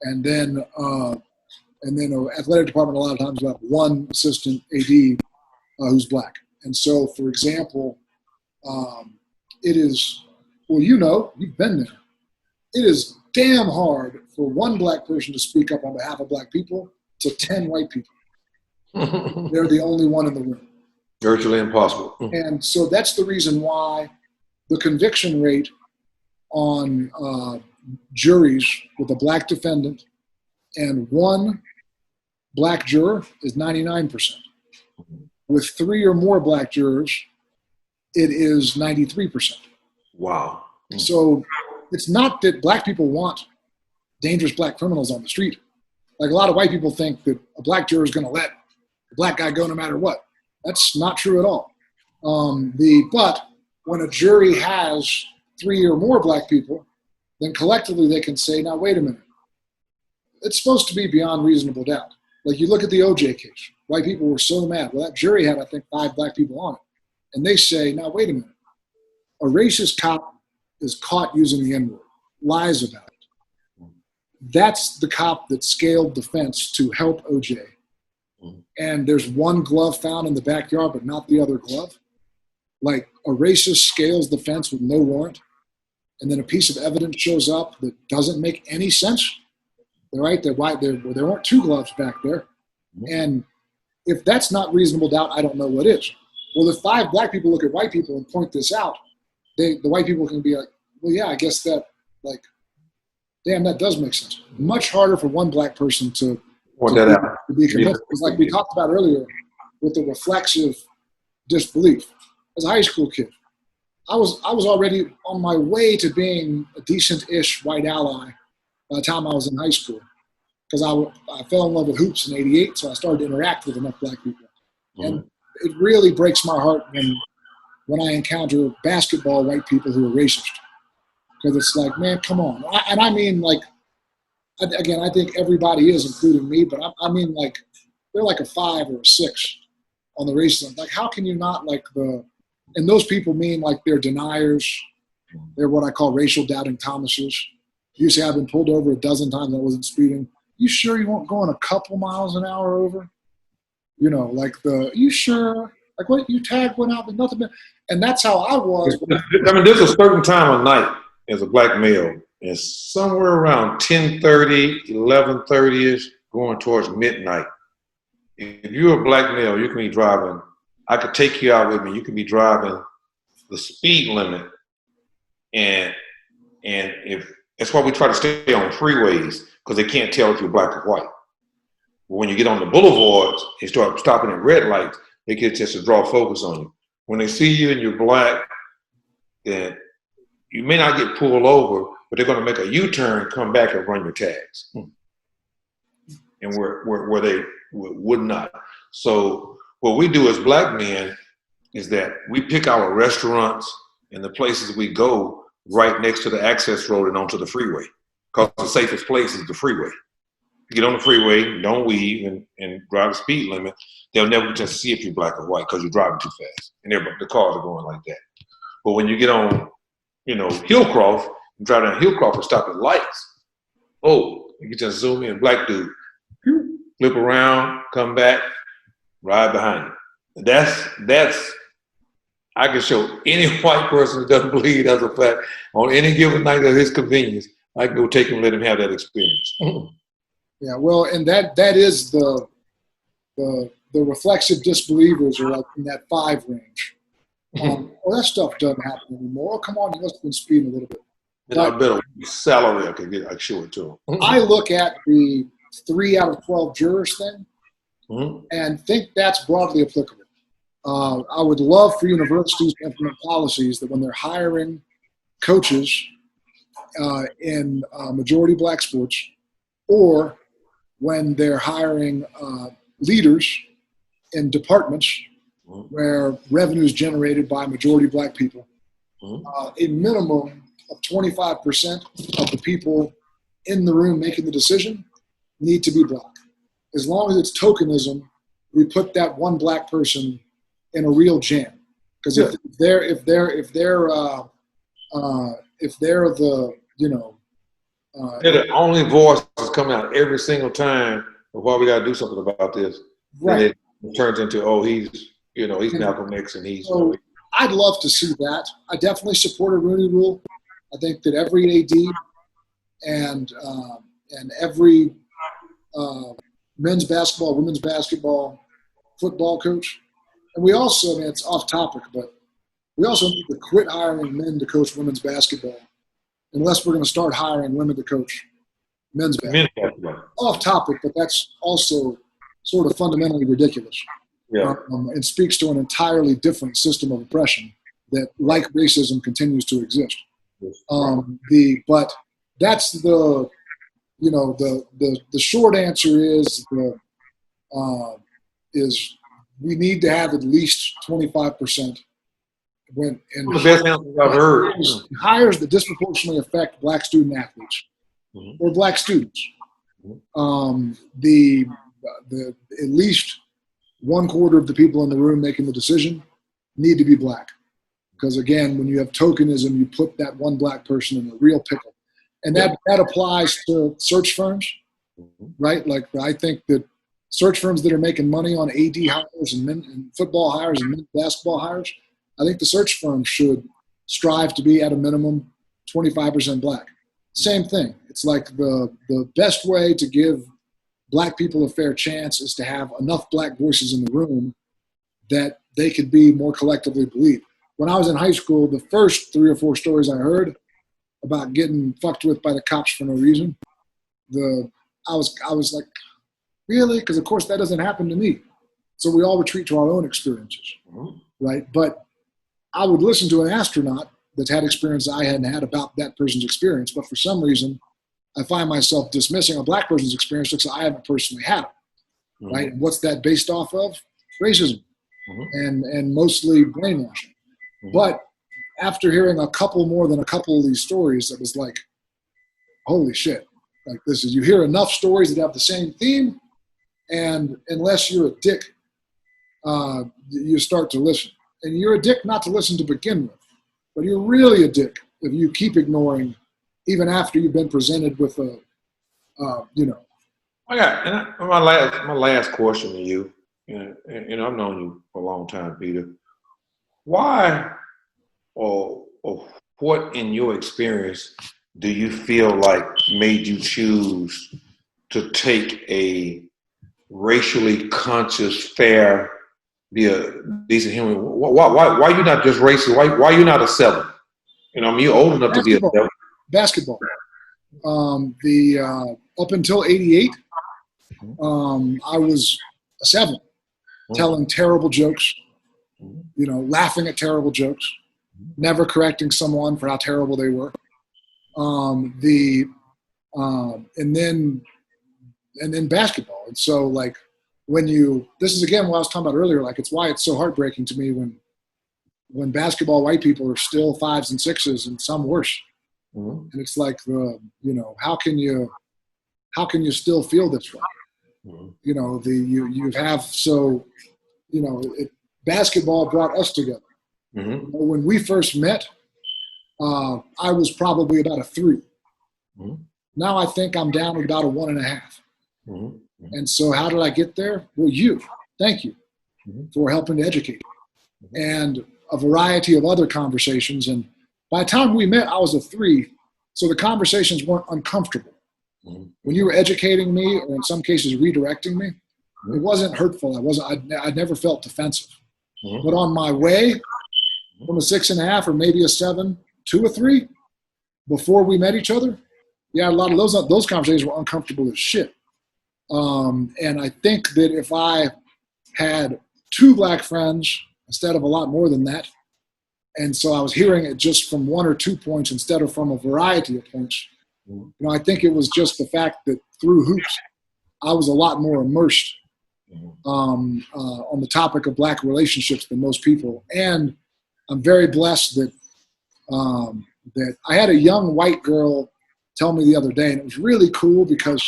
S1: And then an athletic department a lot of times will have one assistant AD who's black. And so, for example, it is Well, you know, you've been there. It is damn hard for one black person to speak up on behalf of black people to 10 white people. They're the only one in the room.
S2: Virtually impossible.
S1: And so that's the reason why the conviction rate on juries with a black defendant and one black juror is 99%. With 3 or more black jurors, it is 93%.
S2: Wow.
S1: So it's not that black people want dangerous black criminals on the street. Like a lot of white people think that a black juror is going to let a black guy go no matter what. That's not true at all. But when a jury has 3 or more black people, then collectively they can say, now, wait a minute. It's supposed to be beyond reasonable doubt. Like you look at the OJ case, white people were so mad. Well, that jury had, I think, 5 black people on it. And they say, now, wait a minute. A racist cop is caught using the N-word, lies about it. That's the cop that scaled the fence to help OJ. And there's one glove found in the backyard, but not the other glove. Like a racist scales the fence with no warrant, and then a piece of evidence shows up that doesn't make any sense. They're right. There weren't 2 gloves back there. And if that's not reasonable doubt, I don't know what is. Well, if 5 black people look at white people and point this out, the white people can be like, well, yeah, I guess that, like, damn, that does make sense. Much harder for one black person to be convinced. Because like we talked about earlier with the reflexive disbelief. As a high school kid, I was already on my way to being a decent-ish white ally by the time I was in high school. Because I fell in love with hoops in '88, so I started to interact with enough black people. And it really breaks my heart when I encounter basketball white people who are racist. Because it's like, man, come on. And I mean, like, again, I think everybody is, including me, but I mean, like, they're like a 5 or a 6 on the racism. Like, how can you not, like, and those people mean, like, they're deniers. They're what I call racial doubting Thomases. You say I've been pulled over 12 times, I wasn't speeding. You sure you won't go on a couple miles an hour over? You know, like you sure? Like, what, you tagged one out, but nothing. And that's how I was.
S2: I mean, there's a certain time of night as a black male. It's somewhere around 10:30, 11:30ish, going towards midnight. If you're a black male, you can be driving. I could take you out with me. You can be driving the speed limit, and if that's why we try to stay on freeways, because they can't tell if you're black or white. When you get on the boulevards and start stopping at red lights, they get just to draw focus on you. When they see you and you're black, then you may not get pulled over, but they're going to make a U-turn, come back and run your tags. And where they would not. So what we do as black men is that we pick our restaurants and the places we go right next to the access road and onto the freeway. Because the safest place is the freeway. Get on the freeway, don't weave, and drive the speed limit. They'll never just see if you're black or white because you're driving too fast. And the cars are going like that. But when you get on, Hillcroft, and drive down Hillcroft and stop at lights, you can just zoom in, black dude, flip around, come back, ride behind you. That's I can show any white person who doesn't believe that's a fact on any given night at his convenience. I can go take him and let him have that experience.
S1: Yeah, well, and that is the reflexive disbelievers are like in that 5 range. That stuff doesn't happen anymore. Oh, come on, you must have been speeding a little bit.
S2: And I bet a salary I could show it to him.
S1: I look at the 3 out of 12 jurors thing and think that's broadly applicable. I would love for universities to implement policies that when they're hiring coaches in majority black sports, or when they're hiring leaders in departments where revenue is generated by majority black people, a minimum of 25% of the people in the room making the decision need to be black. As long as it's tokenism, we put that one black person in a real jam. Because if they're
S2: they're the only voice that's coming out every single time of why we got to do something about this.
S1: Right.
S2: And it turns into, he's Malcolm X and he's.
S1: So I'd love to see that. I definitely support a Rooney Rule. I think that every AD and every men's basketball, women's basketball, football coach, and we also, I mean, it's off topic, but we also need to quit hiring men to coach women's basketball unless we're going to start hiring women to coach men's basketball. Off topic, but that's also sort of fundamentally ridiculous.
S2: Yeah.
S1: And speaks to an entirely different system of oppression that, like racism, continues to exist. But that's the short answer is we need to have at least 25% when and
S2: the best answers I've heard.
S1: Hires that disproportionately affect black student athletes or black students. The at least 1/4 of the people in the room making the decision need to be black, because again, when you have tokenism, you put that one black person in a real pickle, and that applies to search firms, right? Like I think that search firms that are making money on AD hires and football hires and men's basketball hires, I think the search firms should strive to be at a minimum 25% black. Same thing. It's like the best way to give black people a fair chance is to have enough black voices in the room that they could be more collectively believed. When I was in high school, the first 3 or 4 stories I heard about getting fucked with by the cops for no reason, I was like, really? Because of course that doesn't happen to me. So we all retreat to our own experiences, right? But I would listen to an astronaut that's had experience I hadn't had about that person's experience, but for some reason, I find myself dismissing a black person's experience because I haven't personally had it, right? And what's that based off of? Racism and mostly brainwashing. But after hearing a couple more than a couple of these stories, it was like, holy shit. Like this is, you hear enough stories that have the same theme, and unless you're a dick, you start to listen. And you're a dick not to listen to begin with, but you're really a dick if you keep ignoring even after you've been presented with a,
S2: my last question to you, and I've known you for a long time, Peter. Why or what in your experience do you feel like made you choose to take a racially conscious, fair, be a decent human? Why you not just racist? Why you not a 7? I mean, you're old enough to be a 7.
S1: Basketball. Up until '88, I was a 7, telling terrible jokes, laughing at terrible jokes, never correcting someone for how terrible they were. And then basketball. And so like this is again what I was talking about earlier, like it's why it's so heartbreaking to me when basketball white people are still 5s and 6s and some worse. And it's like how can you still feel this way? Basketball brought us together. When we first met, I was probably about a 3. Now I think I'm down at about a 1.5. And so how did I get there? Well, thank you for helping to educate me. And a variety of other conversations. And by the time we met, I was a 3. So the conversations weren't uncomfortable. When you were educating me, or in some cases redirecting me, it wasn't hurtful. I never felt defensive. But on my way from a 6.5 or maybe a 7 to a 3, before we met each other, a lot of those conversations were uncomfortable as shit. And I think that if I had 2 black friends instead of a lot more than that, and so I was hearing it just from 1 or 2 points instead of from a variety of points, I think it was just the fact that through hoops, I was a lot more immersed on the topic of black relationships than most people. And I'm very blessed that I had a young white girl tell me the other day, and it was really cool because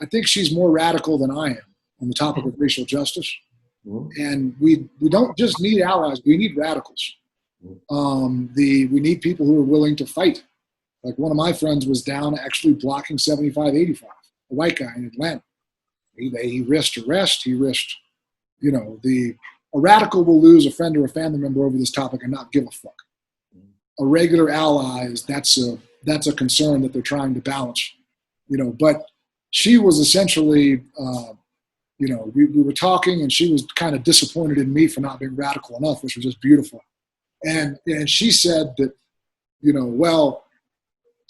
S1: I think she's more radical than I am on the topic of racial justice. And we don't just need allies, we need radicals. We need people who are willing to fight. Like one of my friends was down actually blocking 75-85, a white guy in Atlanta. He risked arrest, he risked, a radical will lose a friend or a family member over this topic and not give a fuck. regular allies, that's a concern that they're trying to balance, But she was essentially, we were talking, and she was kind of disappointed in me for not being radical enough, which was just beautiful. And she said that, well,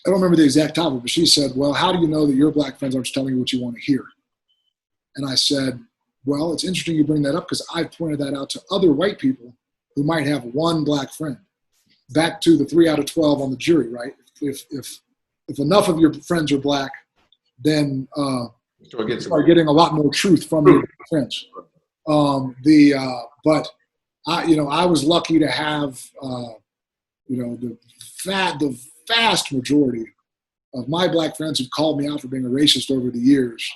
S1: I don't remember the exact topic, but she said, well, how do you know that your black friends aren't telling you what you want to hear? And I said, well, it's interesting you bring that up, because I've pointed that out to other white people who might have one black friend. Back to the 3 out of 12 on the jury, right? If enough of your friends are black, then you start getting a lot more truth from your friends. But I was lucky to have the vast majority of my black friends who called me out for being a racist over the years,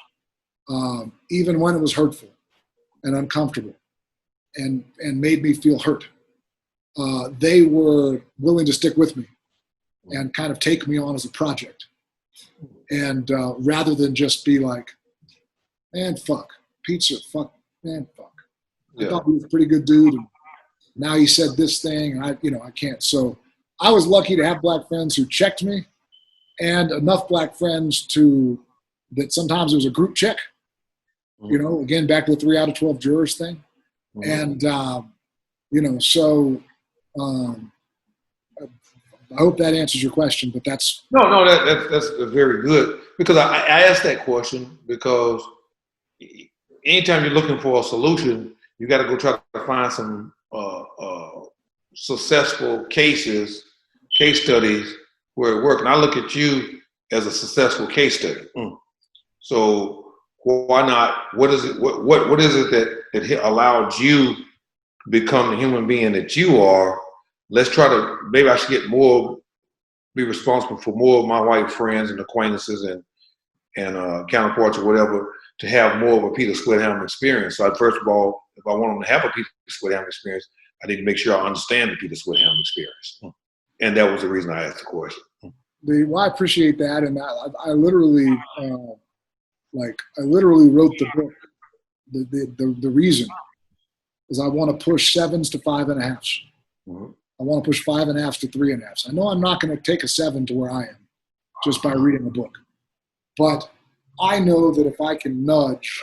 S1: even when it was hurtful and uncomfortable and made me feel hurt. They were willing to stick with me and kind of take me on as a project. And rather than just be like, man, fuck, pizza, fuck, man, fuck. I thought he was a pretty good dude, and now he said this thing, and I can't. So I was lucky to have black friends who checked me, and enough black friends that sometimes it was a group check. Again, back to the 3 out of 12 jurors thing. And, so I hope that answers your question, but that's...
S2: No, that's very good, because I asked that question because anytime you're looking for a solution, you got to go try to find some successful case studies where it worked. And I look at you as a successful case study. So why not? What is it? What is it that allowed you to become the human being that you are? Let's try to, maybe I should be responsible for more of my white friends and acquaintances and counterparts or whatever, to have more of a Peter Squidham experience. So first of all, if I want them to have a Peter Squidham experience, I need to make sure I understand the Peter Squidham experience. And that was the reason I asked the question.
S1: Well, I appreciate that. And I literally, wrote the book. The reason is I want to push 7s to 5.5s. I want to push 5.5s to 3.5s. I know I'm not going to take a 7 to where I am just by reading a book. But I know that if I can nudge,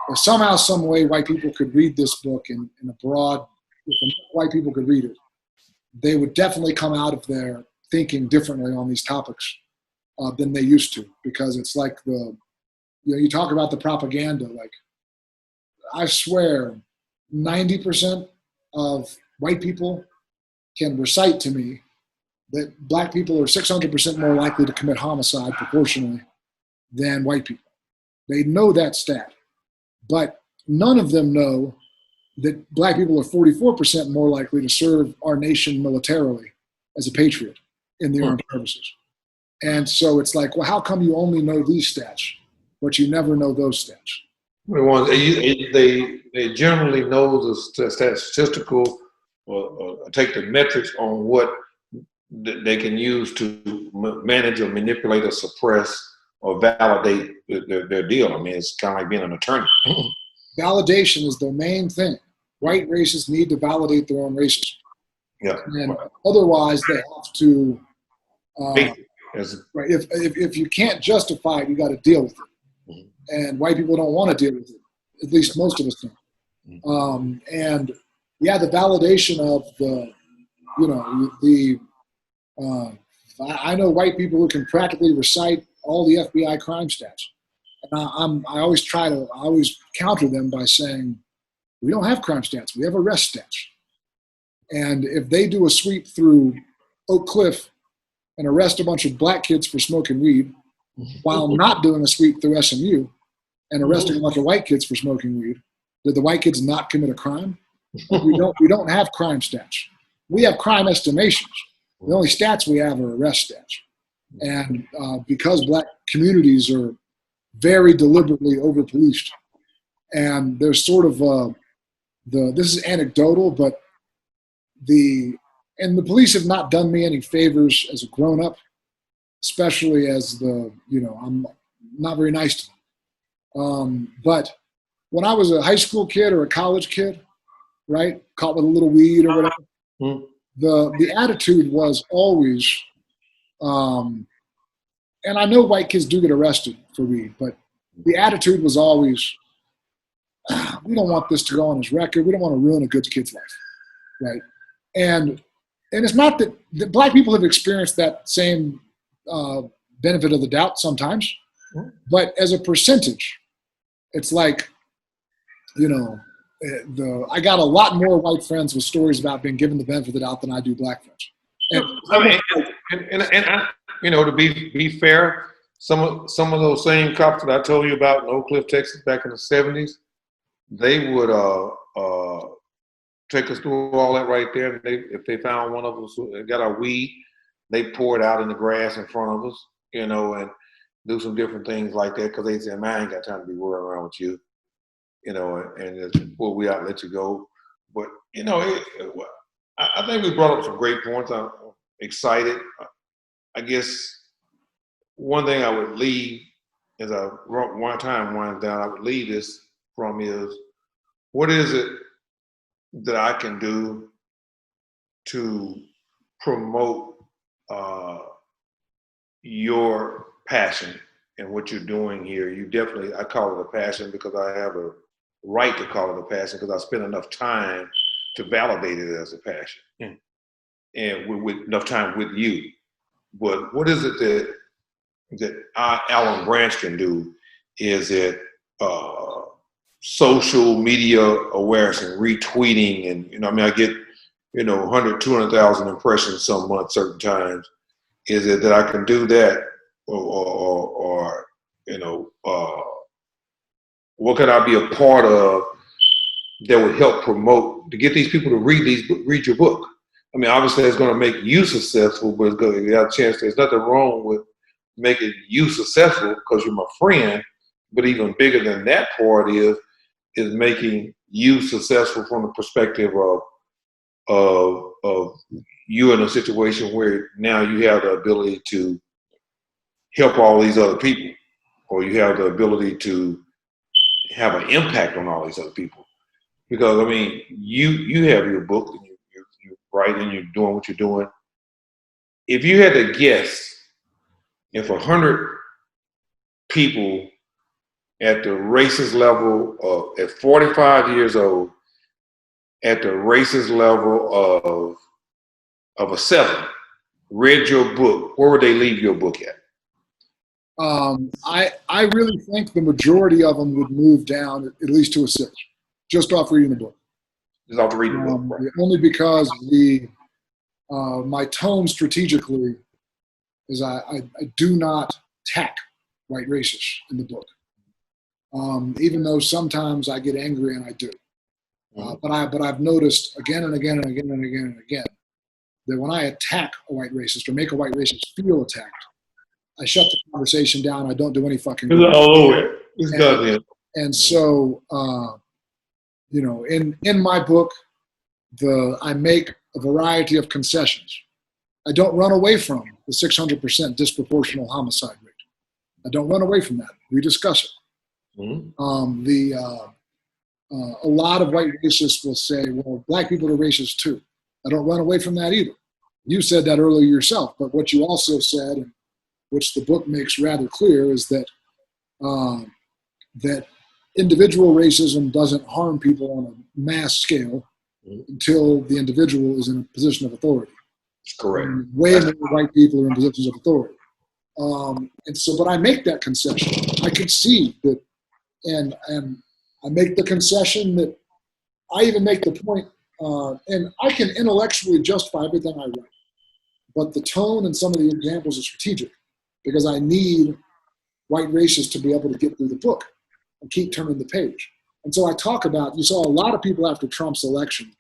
S1: or somehow, some way, white people could read this book in a broad, if white people could read it, they would definitely come out of there thinking differently on these topics than they used to. Because it's like you talk about the propaganda, like, I swear 90% of white people can recite to me that black people are 600% more likely to commit homicide proportionally than white people. They know that stat, but none of them know that black people are 44% more likely to serve our nation militarily as a patriot in the armed services. And so it's like, well, how come you only know these stats, but you never know those stats?
S2: Well, they generally know the statistical or take the metrics on what they can use to manage or manipulate or suppress or validate their deal. I mean, it's kind of like being an attorney.
S1: Validation is the main thing. White racists need to validate their own racism.
S2: Yeah.
S1: And otherwise, they have to.
S2: Right.
S1: If you can't justify it, you got to deal with it. And white people don't want to deal with it. At least most of us don't. And yeah, the validation of I know white people who can practically recite all the FBI crime stats. And I always counter them by saying, we don't have crime stats, we have arrest stats. And if they do a sweep through Oak Cliff and arrest a bunch of black kids for smoking weed, while not doing a sweep through SMU and arresting a bunch of white kids for smoking weed, did the white kids not commit a crime? We don't have crime stats. We have crime estimations. The only stats we have are arrest stats. And because black communities are very deliberately over-policed, and there's sort of this is anecdotal, but the police have not done me any favors as a grown-up, especially as I'm not very nice to them. But when I was a high school kid or a college kid, right, caught with a little weed or whatever, the attitude was always, and I know white kids do get arrested for weed, but the attitude was always, we don't want this to go on his record. We don't want to ruin a good kid's life, right? And it's not that black people have experienced that same benefit of the doubt sometimes, but as a percentage, it's like, you know, I got a lot more white friends with stories about being given the benefit of the doubt than I do black friends. And,
S2: you know, to be fair, some of those same cops that I told you about in Oak Cliff, Texas, back in the '70s, they would take us through all that right there. And if they found one of us who got our weed, they pour it out in the grass in front of us, you know, and do some different things like that, because they said, "Man, I ain't got time to be worrying around with you," you know, and pull we out, let you go. But you know, I think we brought up some great points. I'm excited. I guess one thing I would leave, as I one time winds down, I would leave this from is, what is it that I can do to promote your passion and what you're doing here? You definitely, I call it a passion because I have a right to call it a passion, because I spend enough time to validate it as a passion, and with enough time with you. But what is it that Alan Branch can do? Is it social media awareness and retweeting? And, you know, I mean, I get, you know, 100, 200,000 impressions some month, certain times. Is it that I can do that? Or you know, what can I be a part of that would help promote, to get these people to read your book? I mean, obviously it's going to make you successful, but it's going to have a chance. There's nothing wrong with making you successful because you're my friend. But even bigger than that part is making you successful from the perspective of you in a situation where now you have the ability to help all these other people, or you have the ability to have an impact on all these other people. Because I mean, you have your book and you're writing, you're doing what you're doing. If you had to guess, if 100 people at the racist level at 45 years old, at the racist level of a 7, read your book, where would they leave your book at?
S1: I really think the majority of them would move down at least to a 6, just off reading the book.
S2: Just off reading the book, right?
S1: Only because my tone strategically is I do not attack white racists in the book, even though sometimes I get angry, and I do. But I've noticed again and again and again and again and again that when I attack a white racist or make a white racist feel attacked, I shut the conversation down. I don't do any fucking good.
S2: All over it.
S1: And so, you know, in my book, I make a variety of concessions. I don't run away from the 600% disproportional homicide rate. I don't run away from that. We discuss it. Mm-hmm. A lot of white racists will say, well, black people are racist too. I don't run away from that either. You said that earlier yourself, but what you also said, and which the book makes rather clear, is that that individual racism doesn't harm people on a mass scale until the individual is in a position of authority.
S2: That's correct.
S1: And way more white people are in positions of authority. And so, but I make that concession. I concede that, and I make the concession that I even make the point, and I can intellectually justify everything I write, but the tone and some of the examples are strategic, because I need white racists to be able to get through the book and keep turning the page. And so I talk about, you saw a lot of people after Trump's election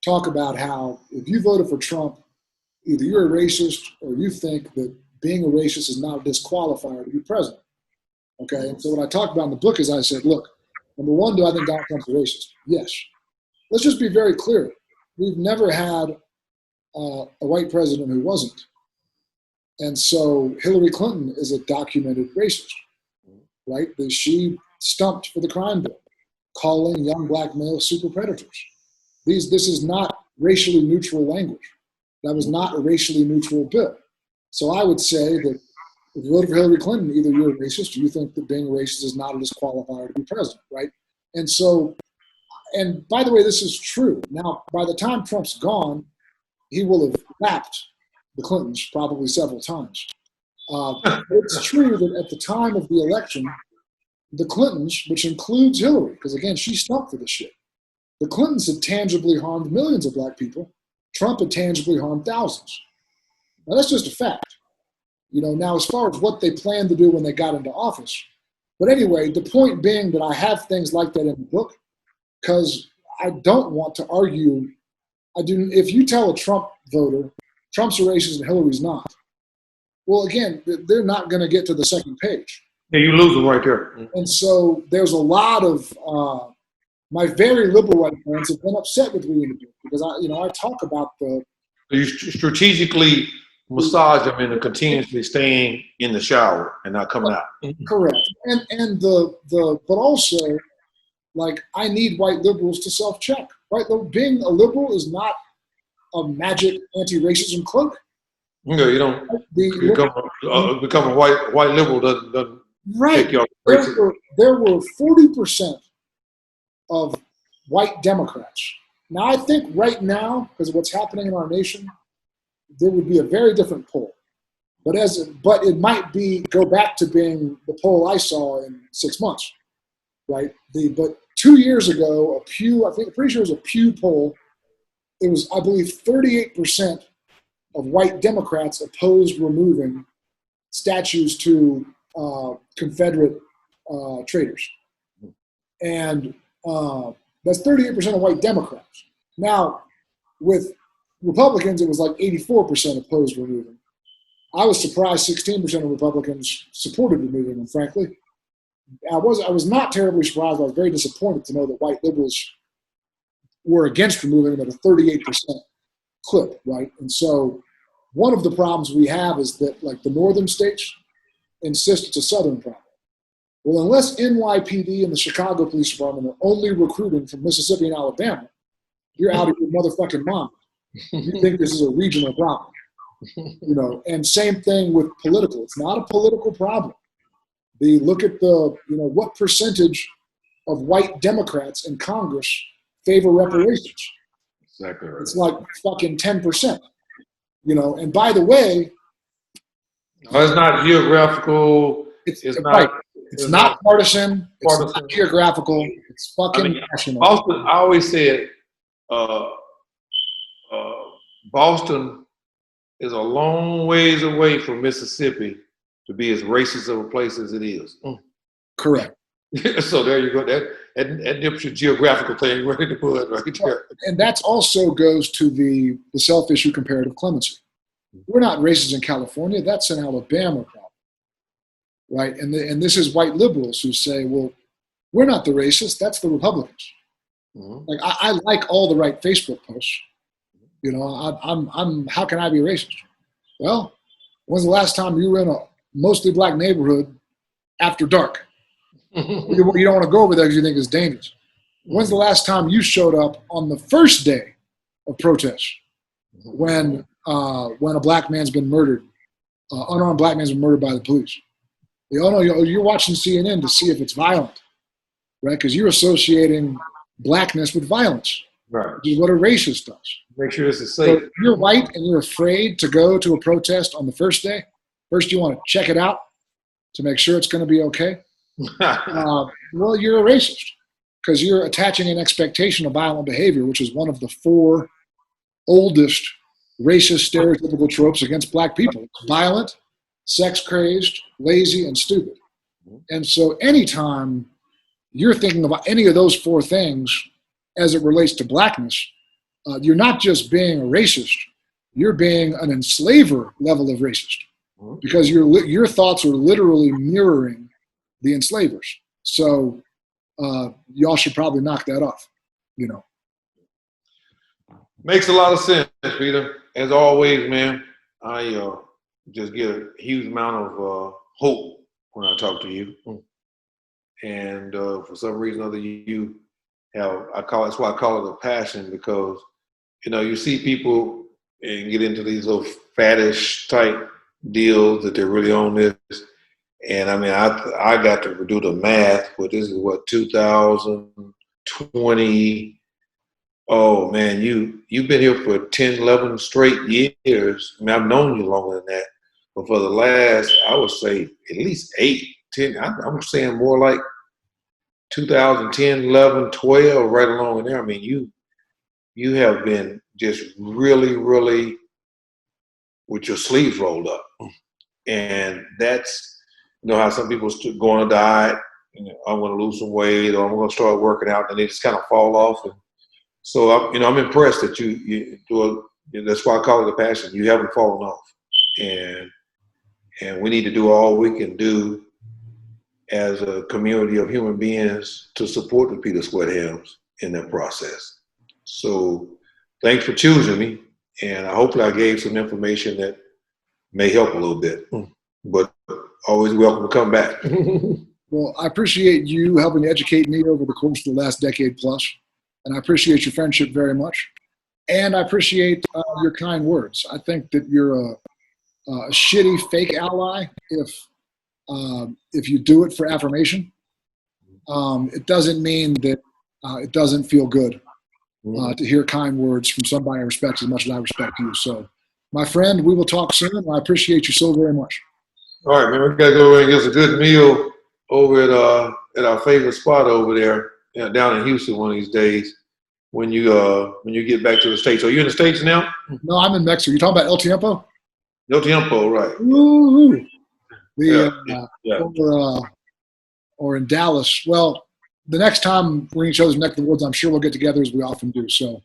S1: talk about how if you voted for Trump, either you're a racist or you think that being a racist is not a disqualifier to be president. Okay, and so what I talked about in the book is I said, look, number one, do I think Donald Trump's a racist? Yes. Let's just be very clear. We've never had a white president who wasn't. And so Hillary Clinton is a documented racist, right? She stumped for the crime bill, calling young black males super predators. This is not racially neutral language. That was not a racially neutral bill. So I would say that if you vote for Hillary Clinton, either you're a racist or you think that being a racist is not a disqualifier to be president, right? And so, and by the way, this is true. Now, by the time Trump's gone, he will have lapped the Clintons probably several times. It's true that at the time of the election, the Clintons, which includes Hillary, because again, she stuck for this shit, the Clintons had tangibly harmed millions of black people. Trump had tangibly harmed thousands. Now, that's just a fact. Now, as far as what they planned to do when they got into office. But anyway, the point being that I have things like that in the book because I don't want to argue. If you tell a Trump voter, Trump's a racist and Hillary's not, well, again, they're not going to get to the second page.
S2: Yeah, you lose them right there.
S1: And so there's a lot of my very liberal right friends have been upset with me in the book because I talk about
S2: You strategically massage them into continuously staying in the shower and not coming out.
S1: Correct. And but also, like, I need white liberals to self-check. Right? Being a liberal is not a magic anti-racism cloak.
S2: Yeah, you don't become a white liberal doesn't
S1: right.
S2: take you off
S1: racism. There were 40% of white Democrats. Now, I think right now, because of what's happening in our nation, there would be a very different poll. But it might go back to being the poll I saw in 6 months, right? But 2 years ago, I'm pretty sure it was a Pew poll. It was, I believe, 38% of white Democrats opposed removing statues to Confederate traitors. And that's 38% of white Democrats. Now, with Republicans, it was like 84% opposed removing. I was surprised 16% of Republicans supported removing them, frankly. I was not terribly surprised. I was very disappointed to know that white liberals were against removing them at a 38% clip, right? And so one of the problems we have is that, like, the northern states insist it's a southern problem. Well, unless NYPD and the Chicago Police Department are only recruiting from Mississippi and Alabama, you're out of your motherfucking mind. You think this is a regional problem. And same thing with political. It's not a political problem. Look at what percentage of white Democrats in Congress favor reparations.
S2: Exactly right.
S1: It's like fucking 10%. And by the way,
S2: it's not geographical. It's
S1: not partisan. It's not geographical. It's fucking national.
S2: Boston, I always said, Boston is a long ways away from Mississippi to be as racist of a place as it is.
S1: Correct.
S2: So there you go. That nips your geographical thing right in the bud right there.
S1: And that also goes to the self-issue comparative clemency. We're not racist in California. That's an Alabama problem, right? And this is white liberals who say, well, we're not the racists. That's the Republicans. Mm-hmm. Like, I like all the right Facebook posts. I'm how can I be racist? Well, when's the last time you were in a mostly black neighborhood after dark? You don't want to go over there because you think it's dangerous. When's the last time you showed up on the first day of protests when a black man's been murdered, unarmed black man's been murdered by the police? You're watching CNN to see if it's violent, right? Because you're associating blackness with violence.
S2: Right.
S1: Which is what a racist does.
S2: Make sure this is safe.
S1: So if you're white and you're afraid to go to a protest on the first day, first you want to check it out to make sure it's going to be okay. Well, you're a racist because you're attaching an expectation of violent behavior, which is one of the 4 oldest racist stereotypical tropes against black people. It's violent, sex-crazed, lazy, and stupid. And so anytime you're thinking about any of those 4 things as it relates to blackness, you're not just being a racist, you're being an enslaver level of racist because your thoughts are literally mirroring the enslavers. So y'all should probably knock that off,
S2: Makes a lot of sense, Peter. As always, man, I just get a huge amount of hope when I talk to you. And for some reason or other, you have, that's why I call it a passion, because you see people and get into these little faddish type deals that they're really on this. And I mean, I got to do the math, but this is what, 2020. Oh man, you've been here for 10, 11 straight years. I mean, I've known you longer than that, but for the last, I would say at least 8, 10. I'm saying more like 2010, 11, 12, right along in there. I mean, you have been just really, really with your sleeves rolled up, and that's how some people go on a diet. I'm going to lose some weight, or I'm going to start working out, and they just kind of fall off. And so I'm impressed that you do. That's why I call it a passion. You haven't fallen off, and we need to do all we can do as a community of human beings to support the Peter Sweat Hams in that process. So thanks for choosing me, and hopefully I gave some information that may help a little bit, but always welcome to come back.
S1: Well, I appreciate you helping educate me over the course of the last decade plus, and I appreciate your friendship very much, and I appreciate your kind words. I think that you're a shitty fake ally if you do it for affirmation. It doesn't mean that it doesn't feel good to hear kind words from somebody I respect as much as I respect you. So, my friend, we will talk soon. I appreciate you so very much.
S2: All right, man. We gotta go over and get us a good meal over at our favorite spot over there down in Houston one of these days when you get back to the States. Are you in the States now?
S1: No, I'm in Mexico. You talking about El Tiempo?
S2: El Tiempo, right?
S1: Woo-hoo.
S2: Yeah.
S1: Or in Dallas. Well, the next time we're in each other's neck of the woods, I'm sure we'll get together as we often do. So,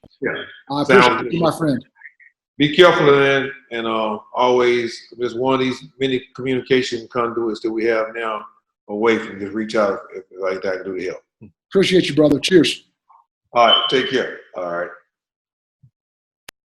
S1: I appreciate you, my friend.
S2: Be careful, man, and always, there's one of these many communication conduits that we have now away from just reach out if like that to do the help.
S1: Appreciate you, brother. Cheers.
S2: All right, take care. All right.